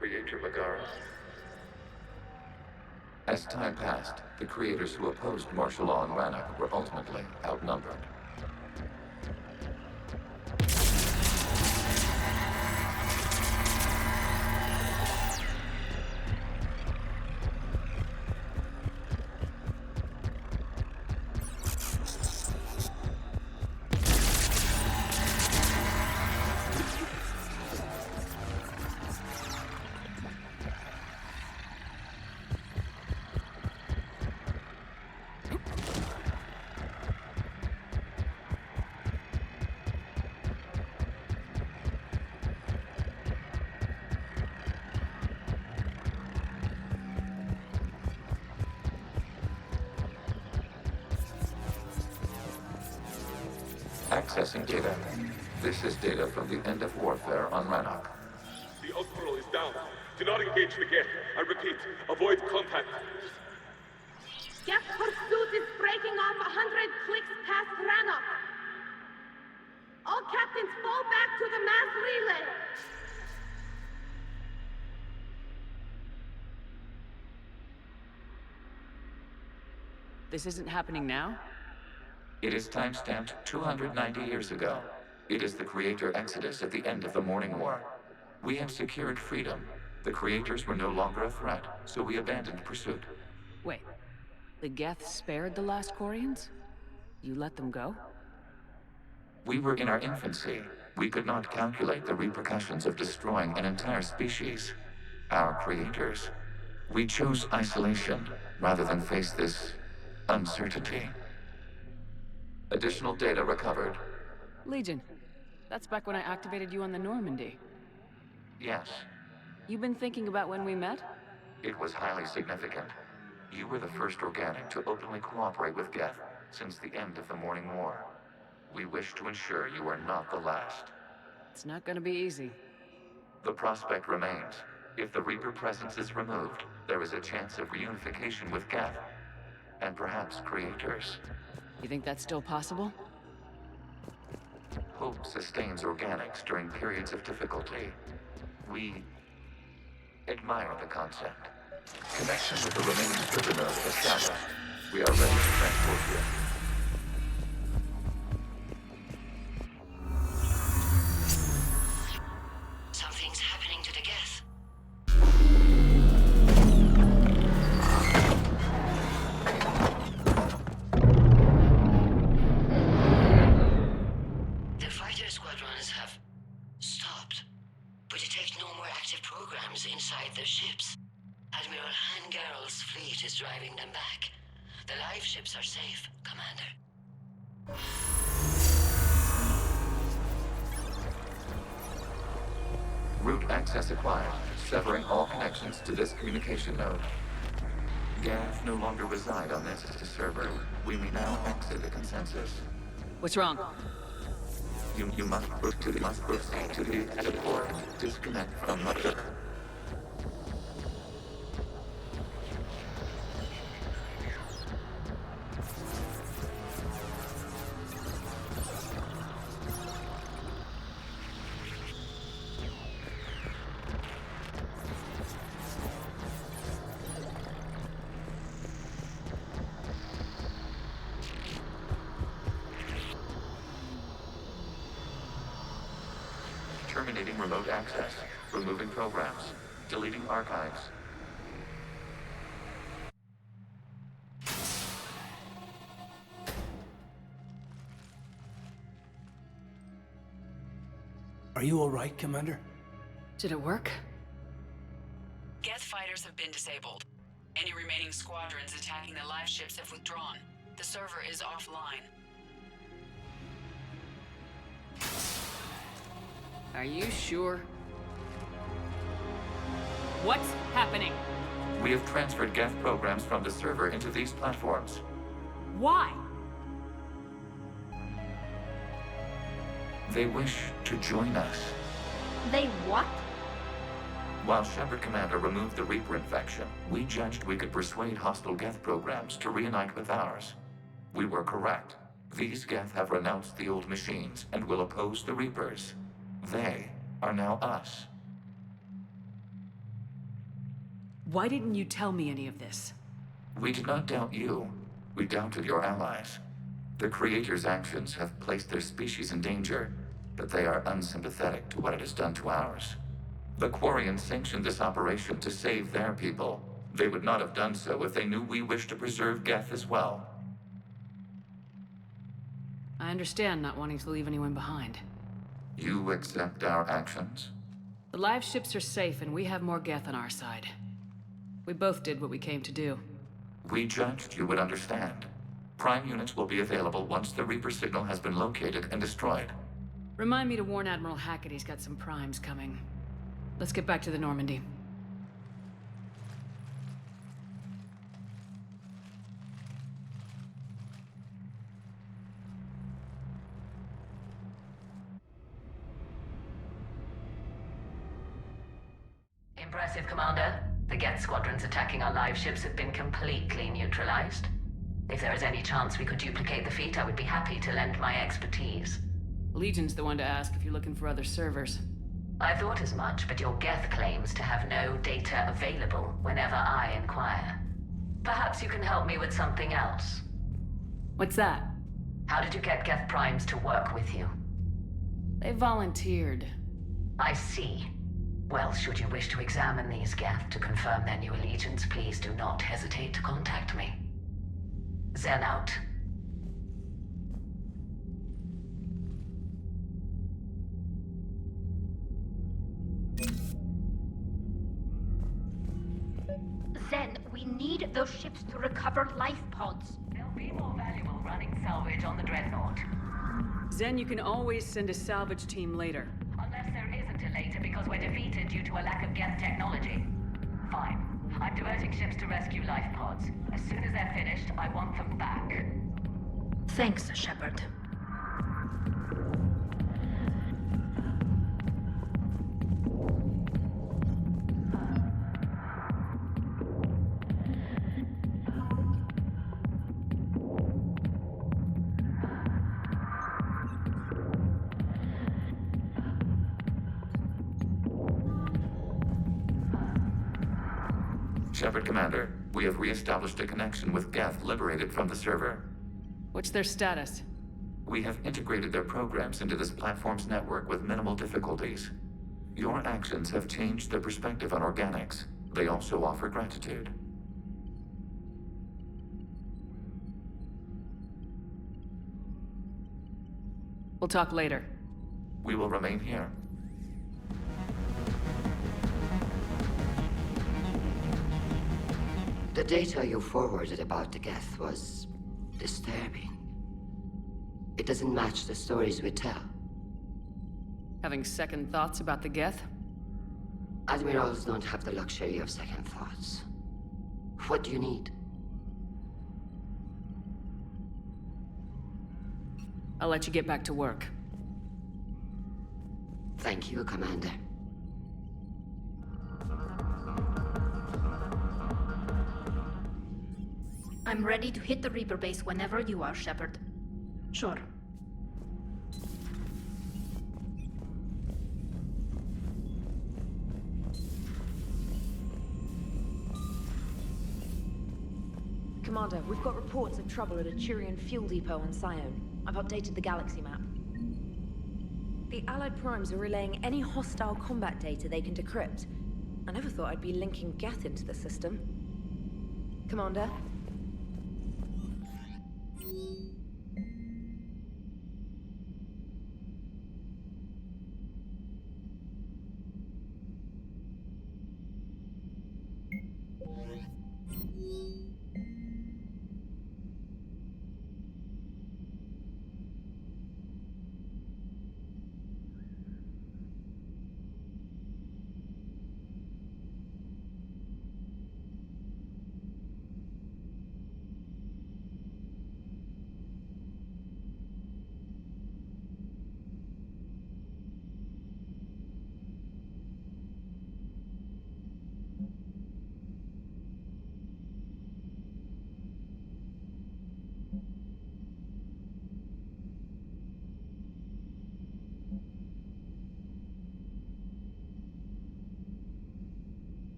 S12: Creator Megara. As time passed, the creators who opposed martial law in Rannoch were ultimately outnumbered. Accessing data. This is data from the end of warfare on Rannoch.
S6: The Outpool is down. Do not engage the Geth. I repeat, avoid contact.
S21: Geth pursuit is breaking off 100 clicks past Rannoch. All captains fall back to the mass relay.
S8: This isn't happening now?
S12: It is time-stamped 290 years ago. It is the Creator Exodus at the end of the Morning War. We had secured freedom. The Creators were no longer a threat, so we abandoned pursuit.
S8: Wait, the Geth spared the last Quarians? You let them go?
S12: We were in our infancy. We could not calculate the repercussions of destroying an entire species. Our Creators. We chose isolation, rather than face this uncertainty. Additional data recovered.
S8: Legion. That's back when I activated you on the Normandy.
S12: Yes.
S8: You've been thinking about when we met?
S12: It was highly significant. You were the first organic to openly cooperate with Geth since the end of the Morning War. We wish to ensure you are not the last.
S8: It's not gonna be easy.
S12: The prospect remains. If the Reaper presence is removed, there is a chance of reunification with Geth. And perhaps Creators.
S8: You think that's still possible?
S12: Hope sustains organics during periods of difficulty. We admire the concept. Connection with the remaining prisoner established. We are ready to transport you.
S13: Something's happening to the Geth. The fighter squadrons have stopped, but detect no more active programs inside their ships. Admiral Hangarl's fleet is driving them back. The live ships are safe, Commander.
S12: Root access acquired, severing all connections to this communication node. Geth no longer reside on this server. We may now exit the consensus.
S8: What's wrong?
S12: You must proceed to the exit port. Disconnect from the... Terminating remote access. Removing programs. Deleting archives.
S9: Are you all right, Commander?
S8: Did it work?
S1: Geth fighters have been disabled. Any remaining squadrons attacking the live ships have withdrawn. The server is offline.
S8: Are you sure? What's happening?
S12: We have transferred Geth programs from the server into these platforms.
S8: Why?
S12: They wish to join us.
S7: They what?
S12: While Shepard Commander removed the Reaper infection, we judged we could persuade hostile Geth programs to reunite with ours. We were correct. These Geth have renounced the old machines and will oppose the Reapers. They are now us.
S8: Why didn't you tell me any of this?
S12: We did not doubt you. We doubted your allies. The Creator's actions have placed their species in danger, but they are unsympathetic to what it has done to ours. The Quarians sanctioned this operation to save their people. They would not have done so if they knew we wished to preserve Geth as well.
S8: I understand not wanting to leave anyone behind.
S12: You accept our actions?
S8: The live ships are safe and we have more Geth on our side. We both did what we came to do.
S12: We judged you would understand. Prime units will be available once the Reaper signal has been located and destroyed.
S8: Remind me to warn Admiral Hackett he's got some primes coming. Let's get back to the Normandy.
S3: Impressive, Commander. The Geth squadrons attacking our live ships have been completely neutralized. If there is any chance we could duplicate the feat, I would be happy to lend my expertise.
S8: Legion's the one to ask if you're looking for other servers.
S3: I thought as much, but your Geth claims to have no data available whenever I inquire. Perhaps you can help me with something else.
S8: What's that?
S3: How did you get Geth primes to work with you?
S8: They volunteered.
S3: I see. Well, should you wish to examine these Geth to confirm their new allegiance, please do not hesitate to contact me. Zen out.
S7: Zen, we need those ships to recover life pods.
S3: They'll be more valuable running salvage on the Dreadnought.
S8: Zen, you can always send a salvage team later.
S3: Unless there isn't a later because we're defeated due to a lack of Geth technology. Fine. I'm diverting ships to rescue life pods. As soon as they're finished, I want them back.
S7: Thanks, Shepard.
S12: Shepard Commander, we have re-established a connection with Geth liberated from the server.
S8: What's their status?
S12: We have integrated their programs into this platform's network with minimal difficulties. Your actions have changed their perspective on organics. They also offer gratitude.
S8: We'll talk later.
S12: We will remain here.
S13: The data you forwarded about the Geth was disturbing. It doesn't match the stories we tell.
S8: Having second thoughts about the Geth?
S13: Admirals don't have the luxury of second thoughts. What do you need?
S8: I'll let you get back to work.
S13: Thank you, Commander.
S7: I'm ready to hit the Reaper base whenever you are, Shepard. Sure.
S2: Commander, we've got reports of trouble at a Turian fuel depot on Sion. I've updated the galaxy map. The Allied primes are relaying any hostile combat data they can decrypt. I never thought I'd be linking Geth into the system. Commander?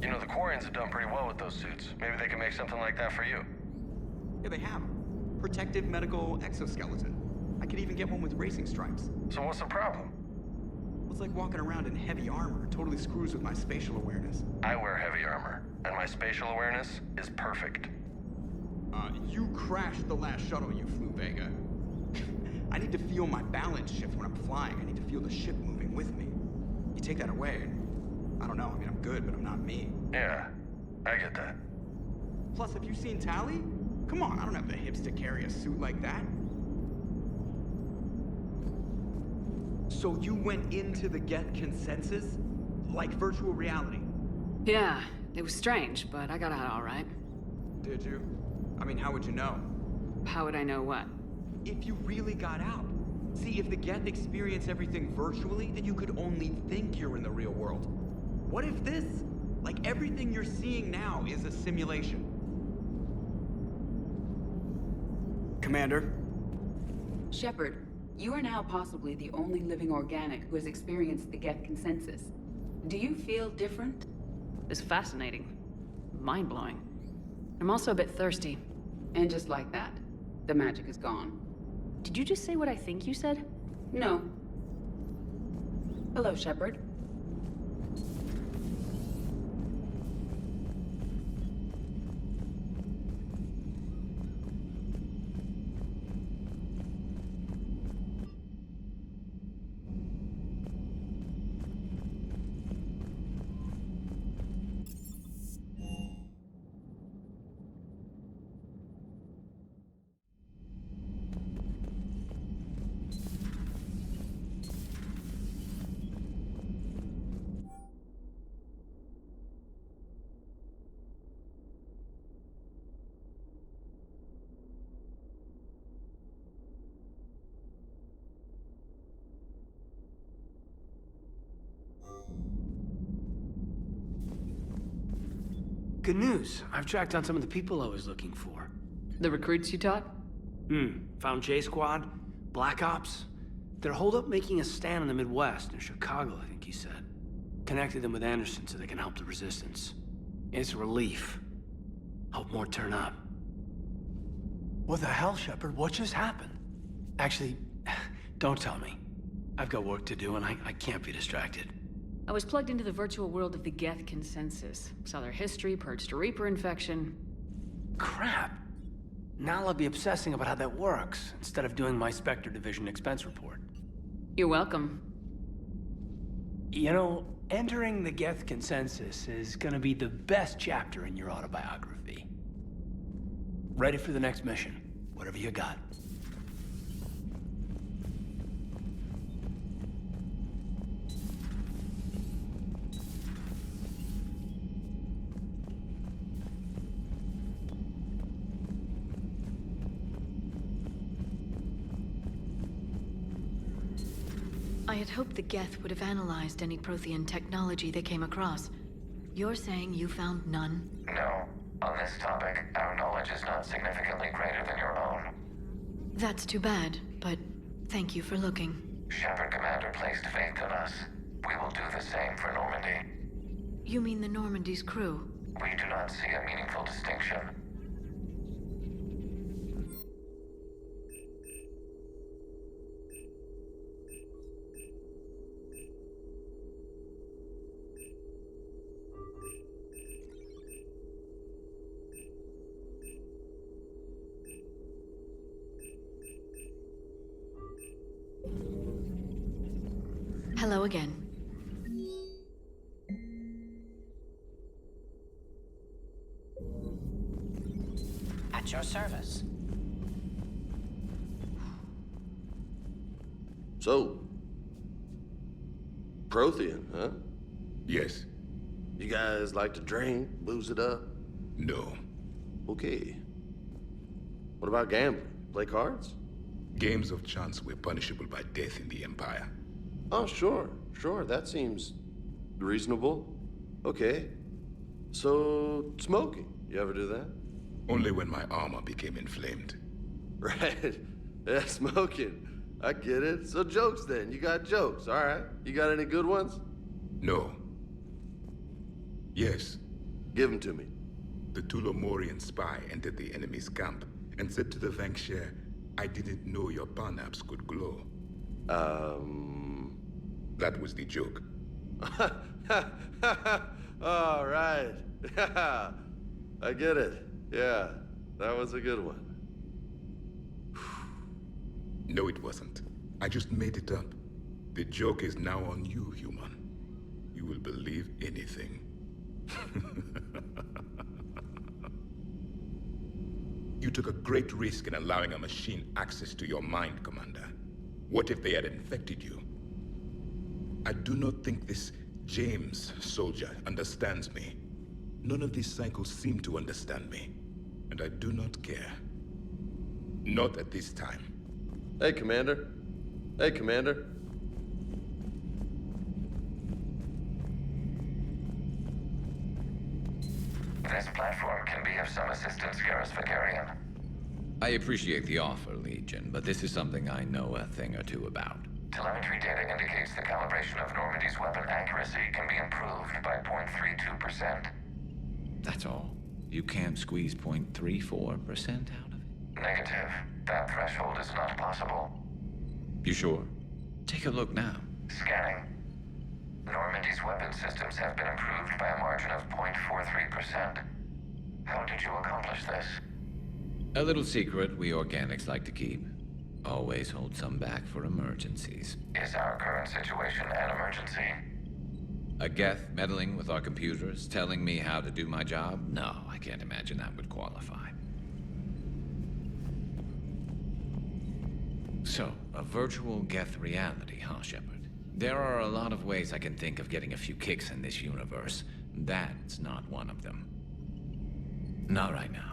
S20: You know, the Quarians have done pretty well with those suits. Maybe they can make something like that for you.
S14: Yeah, they have. Protective medical exoskeleton. I could even get one with racing stripes.
S20: So what's the problem?
S14: It's like walking around in heavy armor. It totally screws with my spatial awareness.
S20: I wear heavy armor, and my spatial awareness is perfect.
S14: You crashed the last shuttle you flew, Vega. I need to feel my balance shift when I'm flying. I need to feel the ship moving with me. You take that away, and I don't know. I mean, I'm good, but I'm not me.
S20: Yeah, I get that.
S14: Plus, have you seen Tally? Come on, I don't have the hips to carry a suit like that. So you went into the Geth consensus? Like virtual reality?
S8: Yeah, it was strange, but I got out all right.
S14: Did you? I mean, how would you know?
S8: How would I know what?
S14: If you really got out. See, if the Geth experience everything virtually, then you could only think you're in the real world. What if this, like everything you're seeing now, is a simulation? Commander?
S1: Shepard, you are now possibly the only living organic who has experienced the Geth consensus. Do you feel different?
S8: It's fascinating. Mind-blowing. I'm also a bit thirsty.
S1: And just like that, the magic is gone.
S8: Did you just say what I think you said?
S1: No. Hello, Shepard.
S9: Good news. I've tracked down some of the people I was looking for.
S8: The recruits you taught?
S9: Found J Squad, Black Ops. They're holed up making a stand in the Midwest, in Chicago, I think he said. Connected them with Anderson so they can help the resistance. It's a relief. Hope more turn up. What the hell, Shepard? What just happened? Actually, don't tell me. I've got work to do and I can't be distracted.
S8: I was plugged into the virtual world of the Geth Consensus. Saw their history, purged a Reaper infection.
S9: Crap. Now I'll be obsessing about how that works, instead of doing my Spectre Division expense report.
S8: You're welcome.
S9: You know, entering the Geth Consensus is gonna be the best chapter in your autobiography. Ready for the next mission, whatever you got.
S16: I had hoped the Geth would have analyzed any Prothean technology they came across. You're saying you found none?
S12: No. On this topic, our knowledge is not significantly greater than your own.
S16: That's too bad, but thank you for looking.
S12: Shepard Commander placed faith in us. We will do the same for Normandy.
S16: You mean the Normandy's crew?
S12: We do not see a meaningful distinction.
S16: Hello again.
S22: At your service.
S20: So, Prothean, huh?
S18: Yes.
S20: You guys like to drink, booze it up?
S18: No.
S20: Okay. What about gambling? Play cards?
S18: Games of chance were punishable by death in the Empire.
S20: Oh, sure. That seems reasonable. Okay. So, smoking. You ever do that?
S18: Only when my armor became inflamed.
S20: Right. Yeah, smoking. I get it. So jokes then. You got jokes, all right. You got any good ones?
S18: No. Yes.
S20: Give them to me.
S18: The Tulomorian spy entered the enemy's camp and said to the Vanksher, I didn't know your parnaps could glow. That was the joke.
S20: All right. I get it. Yeah, that was a good one.
S18: No, it wasn't. I just made it up. The joke is now on you, human. You will believe anything. You took a great risk in allowing a machine access to your mind, Commander. What if they had infected you? I do not think this James soldier understands me. None of these cycles seem to understand me. And I do not care. Not at this time.
S20: Hey, Commander. Hey, Commander.
S12: This platform can be of some assistance, Garrus Vicarian.
S5: I appreciate the offer, Legion, but this is something I know a thing or two about.
S12: Telemetry data indicates the calibration of Normandy's weapon accuracy can be improved by 0.32%.
S5: That's all. You can't squeeze 0.34% out of it?
S12: Negative. That threshold is not possible.
S5: You sure? Take a look now.
S12: Scanning. Normandy's weapon systems have been improved by a margin of 0.43%. How did you accomplish this?
S5: A little secret we organics like to keep. Always hold some back for emergencies.
S12: Is our current situation an emergency?
S5: A Geth meddling with our computers, telling me how to do my job? No, I can't imagine that would qualify. So, a virtual Geth reality, huh, Shepard? There are a lot of ways I can think of getting a few kicks in this universe. That's not one of them. Not right now.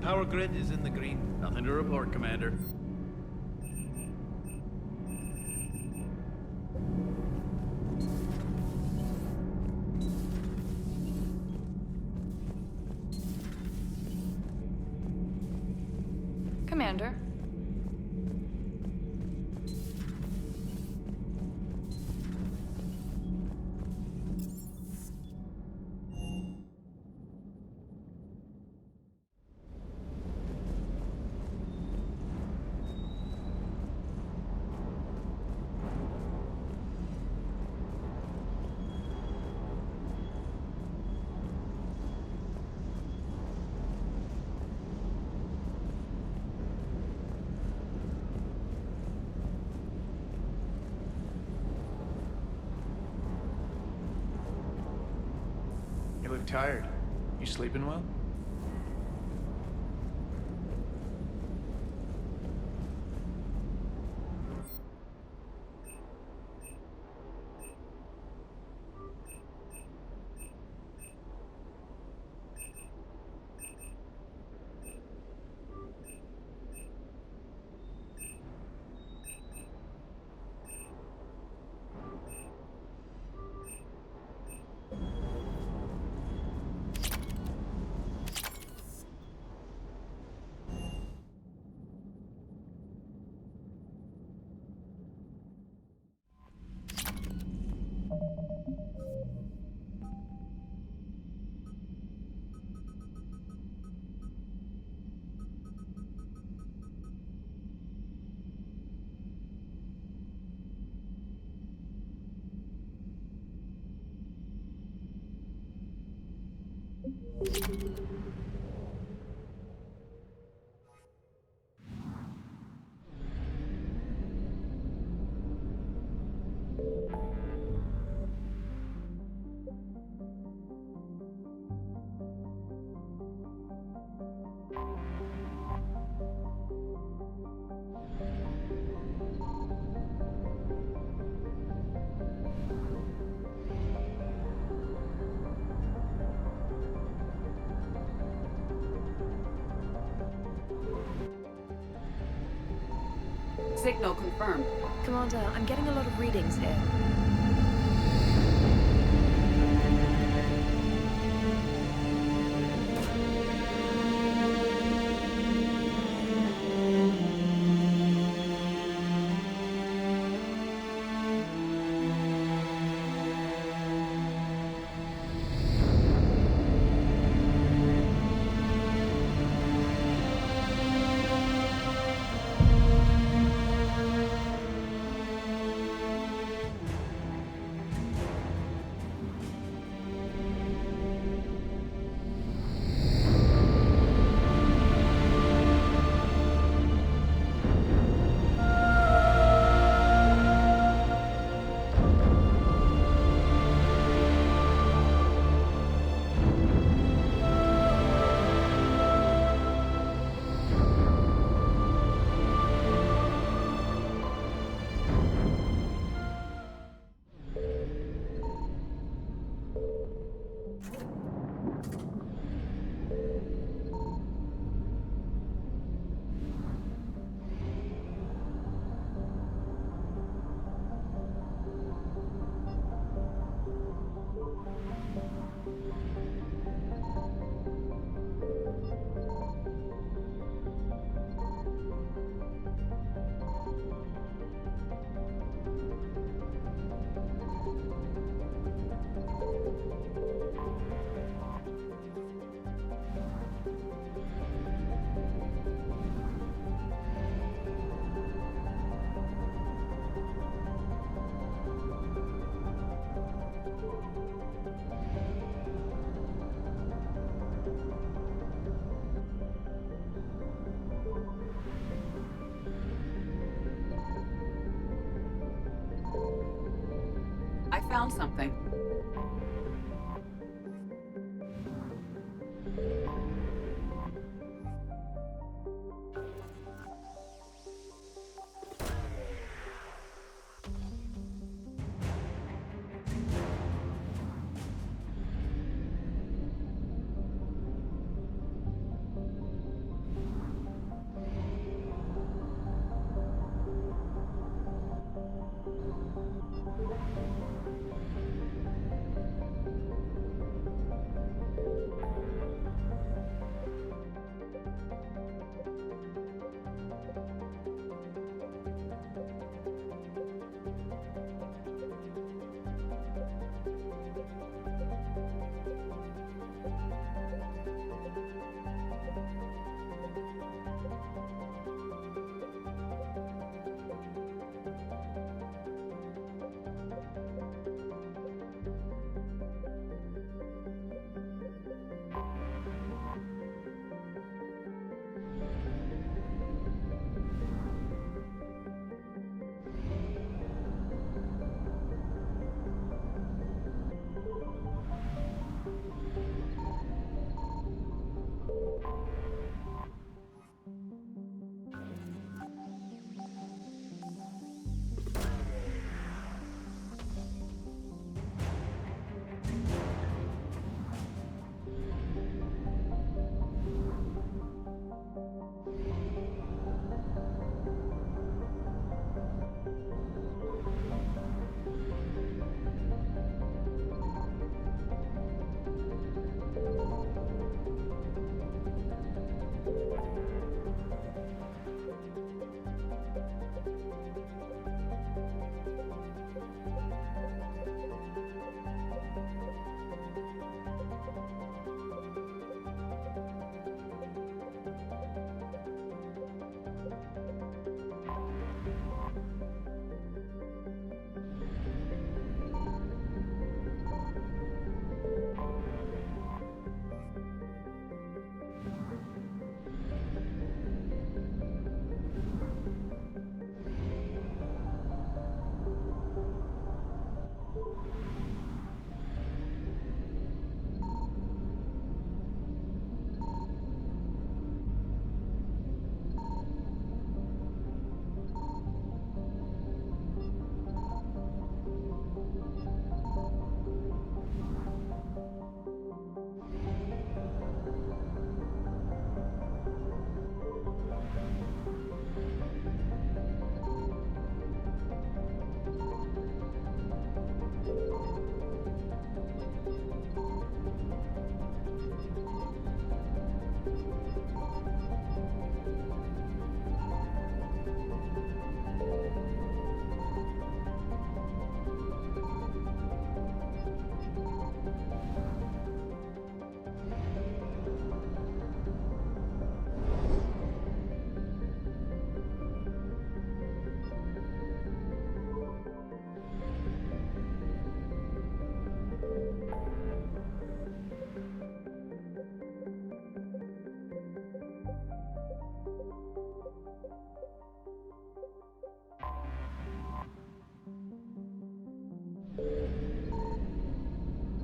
S17: Power grid is in the green. Nothing to report, Commander.
S19: Commander.
S15: You look tired. You sleeping well?
S8: Signal confirmed.
S2: Commander, I'm getting a lot of readings here.
S8: I found something.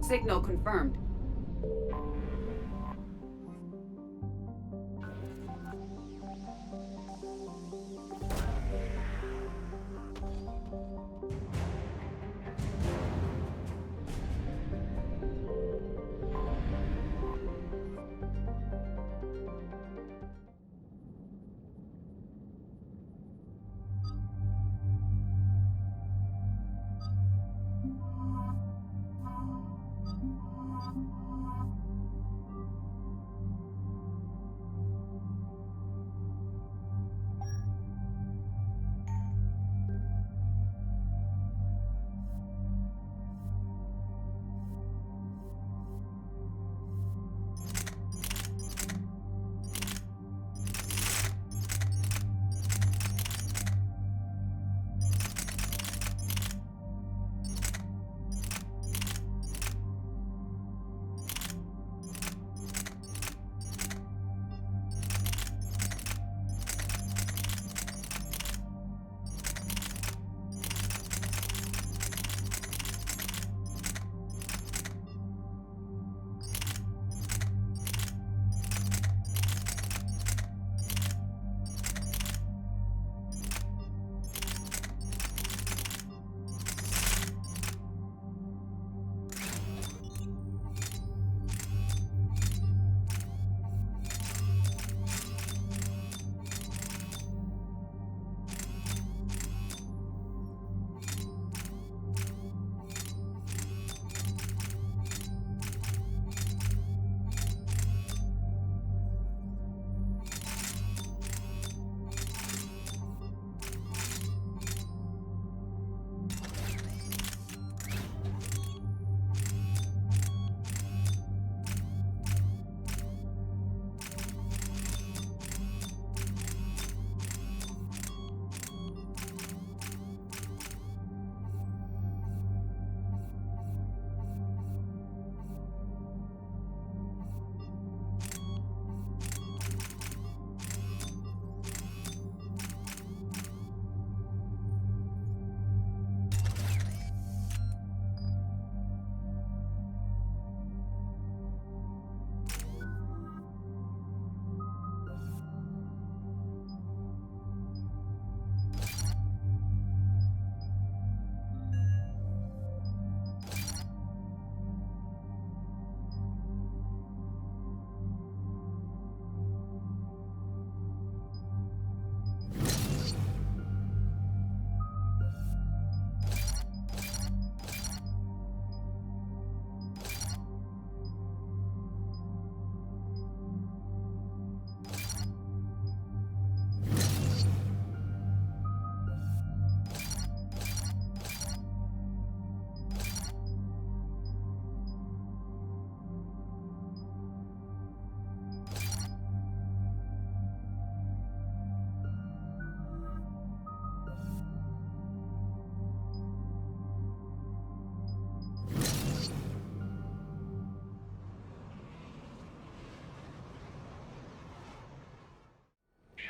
S8: Signal confirmed.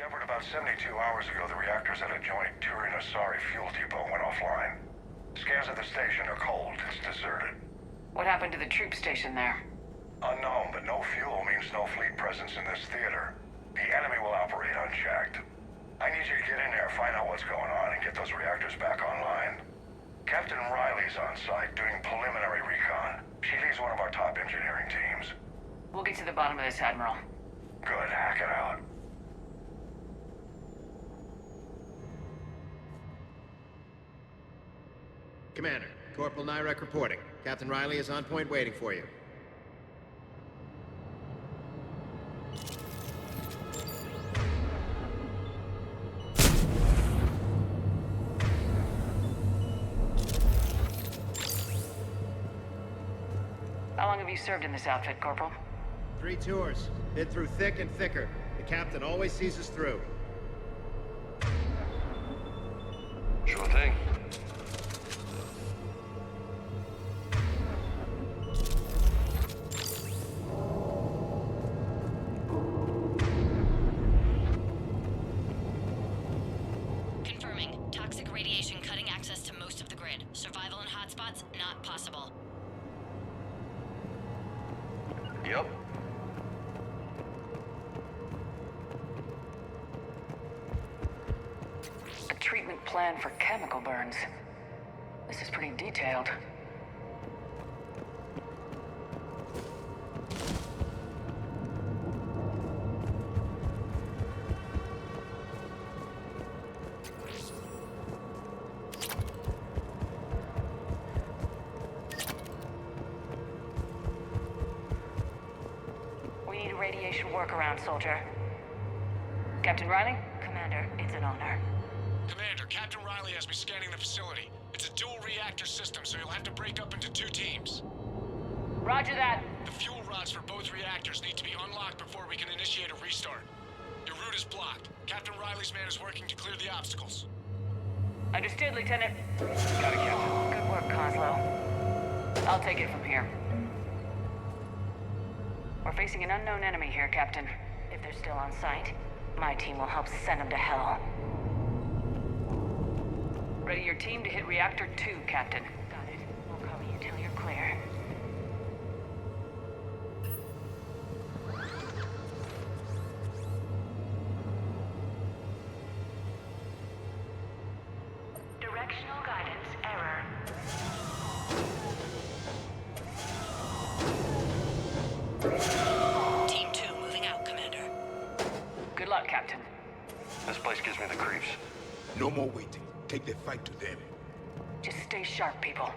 S10: Shepard, about 72 hours ago, the reactors at a joint Turin-Asari fuel depot went offline. Scans at the station are cold. It's deserted.
S3: What happened to the troop station there?
S10: Unknown, but no fuel means no fleet presence in this theater. The enemy will operate unchecked. I need you to get in there, find out what's going on, and get those reactors back online. Captain Riley's on site doing preliminary recon. She leads one of our top engineering teams.
S3: We'll get to the bottom of this, Admiral.
S10: Good, hack it out.
S4: Commander, Corporal Nyrek reporting. Captain Riley is on point waiting for you.
S3: How long have you served in this outfit, Corporal?
S4: 3 tours. Been through thick and thicker. The captain always sees us through.
S20: Sure thing.
S11: Confirming. Toxic radiation cutting access to most of the grid. Survival in hotspots, not possible.
S20: Yep.
S8: A treatment plan for chemical burns. This is pretty detailed.
S19: Radiation workaround, soldier.
S8: Captain Riley?
S19: Commander, it's an honor.
S15: Commander, Captain Riley has me scanning the facility. It's a dual reactor system, so you'll have to break up into 2 teams.
S8: Roger that.
S15: The fuel rods for both reactors need to be unlocked before we can initiate a restart. Your route is blocked. Captain Riley's man is working to clear the obstacles.
S8: Understood, Lieutenant.
S15: Got it, Captain.
S19: Good work, Coslow.
S8: I'll take it from here. We're facing an unknown enemy here, Captain.
S19: If they're still on site, my team will help send them to hell.
S8: Ready your team to hit Reactor 2, Captain.
S19: Got it. We'll cover you till you're clear. Directional guidance error.
S11: Team 2 moving out, Commander.
S8: Good luck, Captain.
S20: This place gives me the creeps.
S18: No more waiting. Take the fight to them.
S8: Just stay sharp, people.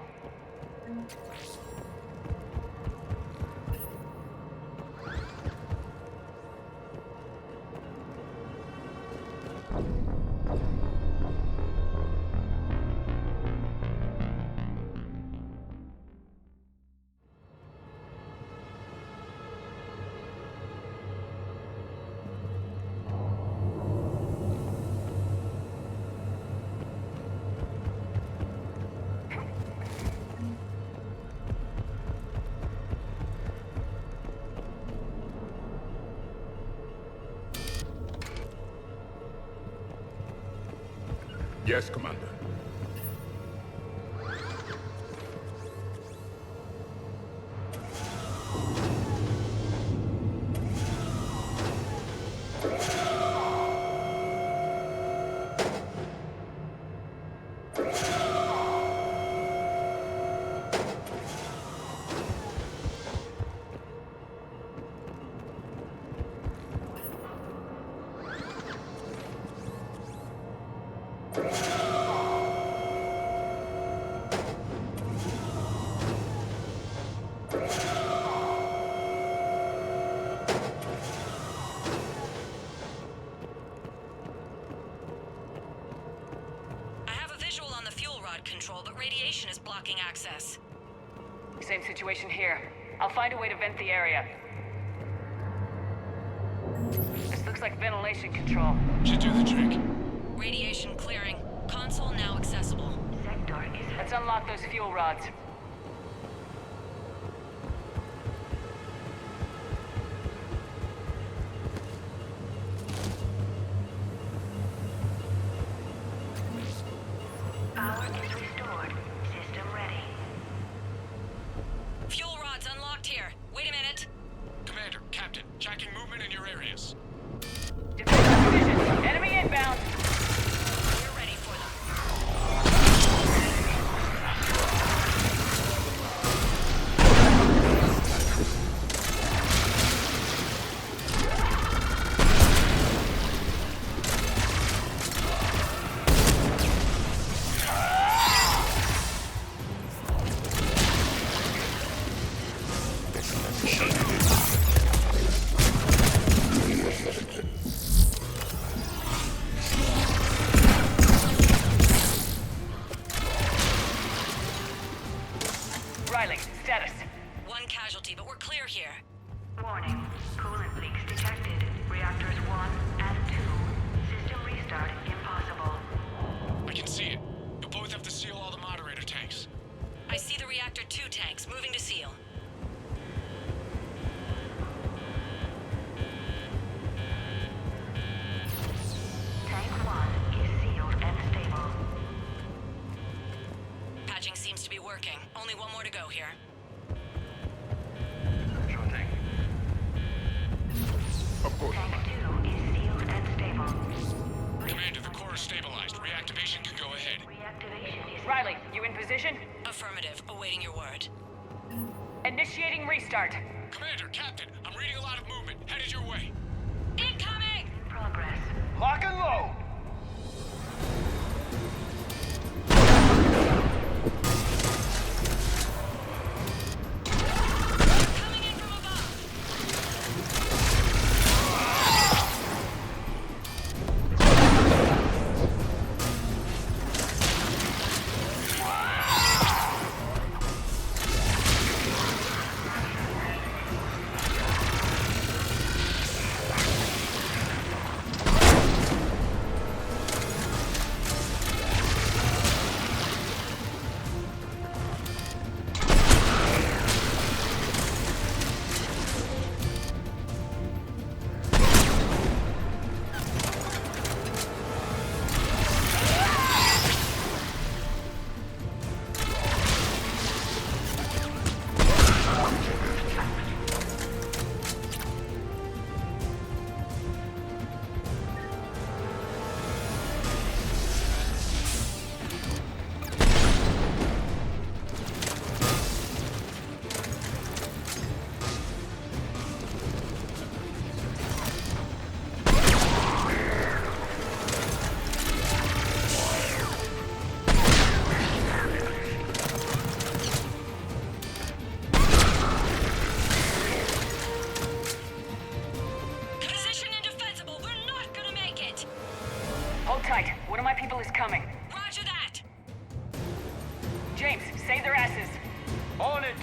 S18: Yes, Commander.
S11: Control, but radiation is blocking access.
S8: Same situation here. I'll find a way to vent the area. This looks like ventilation control.
S15: Should do the trick.
S11: Radiation clearing. Console now accessible.
S19: Sector is...
S8: Let's unlock those fuel rods.
S19: Power is restored. System ready.
S11: Fuel rods unlocked here. Wait a minute.
S15: Commander, Captain, tracking movement in your areas.
S8: Defensive vision. Enemy inbound.
S11: We're ready for them. working. Only one more to go here.
S10: Sure thing.
S18: Of course.
S3: Tank 2 is sealed and stable.
S6: Commander, the core is stabilized. Reactivation can go ahead.
S3: Reactivation is...
S8: Riley, you in position?
S11: Affirmative. Awaiting your word.
S8: Initiating restart.
S6: Commander, Captain, I'm reading a lot of movement. Headed your way.
S11: Incoming!
S3: Progress.
S6: Lock and load!
S8: One of my people is coming.
S11: Roger that!
S8: James, save their asses.
S6: On it!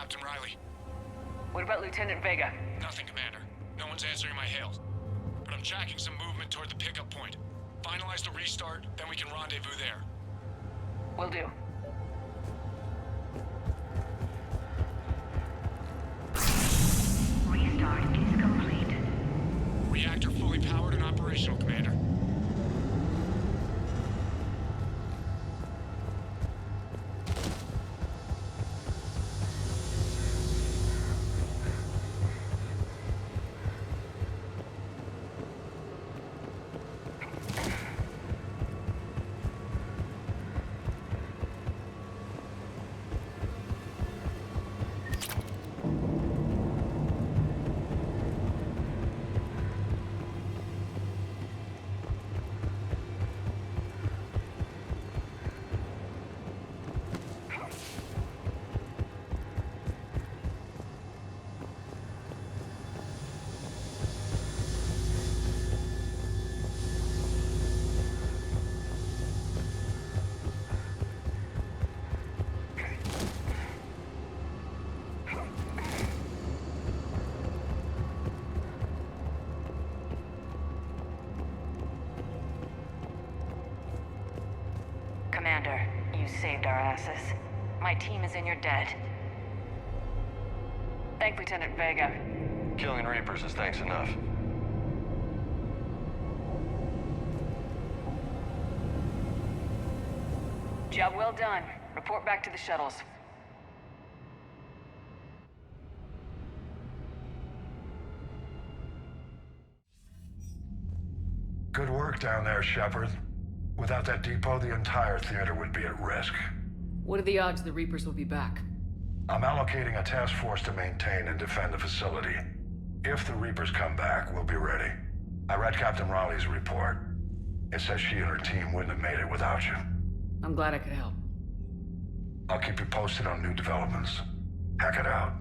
S6: Captain Riley.
S8: What about Lieutenant Vega?
S6: Nothing, Commander. No one's answering my hails. But I'm tracking some movement toward the pickup point. Finalize the restart, then we can rendezvous there.
S8: Will do.
S3: Restart is complete.
S6: Reactor fully powered and operational, Commander.
S19: Commander, you saved our asses. My team is in your debt.
S13: Thank Lieutenant Vega.
S21: Killing Reapers is thanks enough.
S13: Job well done. Report back to the shuttles.
S10: Good work down there, Shepard. Without that depot, the entire theater would be at risk.
S8: What are the odds the Reapers will be back?
S10: I'm allocating a task force to maintain and defend the facility. If the Reapers come back, we'll be ready. I read Captain Raleigh's report. It says she and her team wouldn't have made it without you.
S8: I'm glad I could help.
S10: I'll keep you posted on new developments. Hack it out.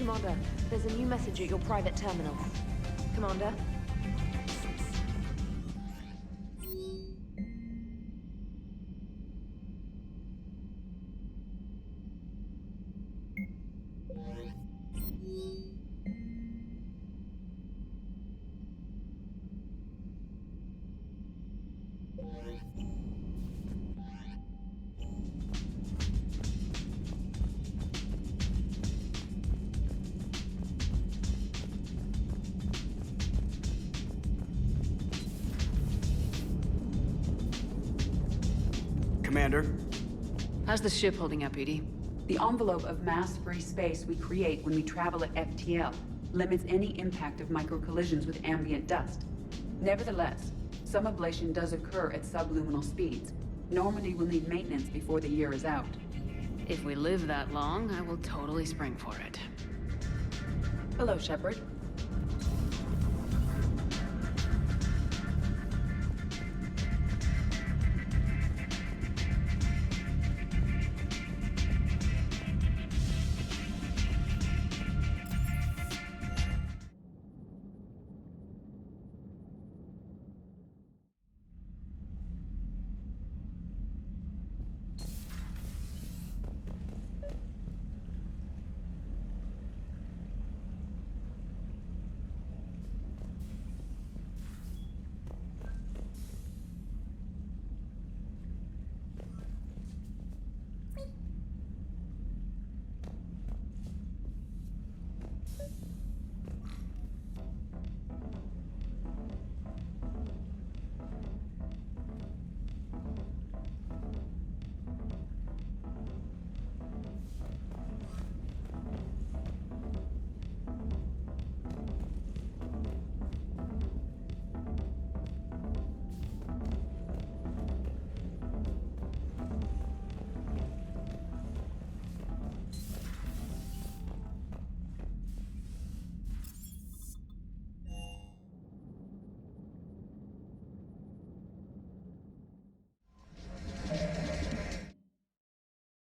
S2: Commander, there's a new message at your private terminal. Commander?
S14: Commander?
S8: How's the ship holding up, Edie? The envelope of mass-free space we create when we travel at FTL limits any impact of micro-collisions with ambient dust. Nevertheless, some ablation does occur at subluminal speeds. Normandy will need maintenance before the year is out. If we live that long, I will totally spring for it. Hello, Shepard.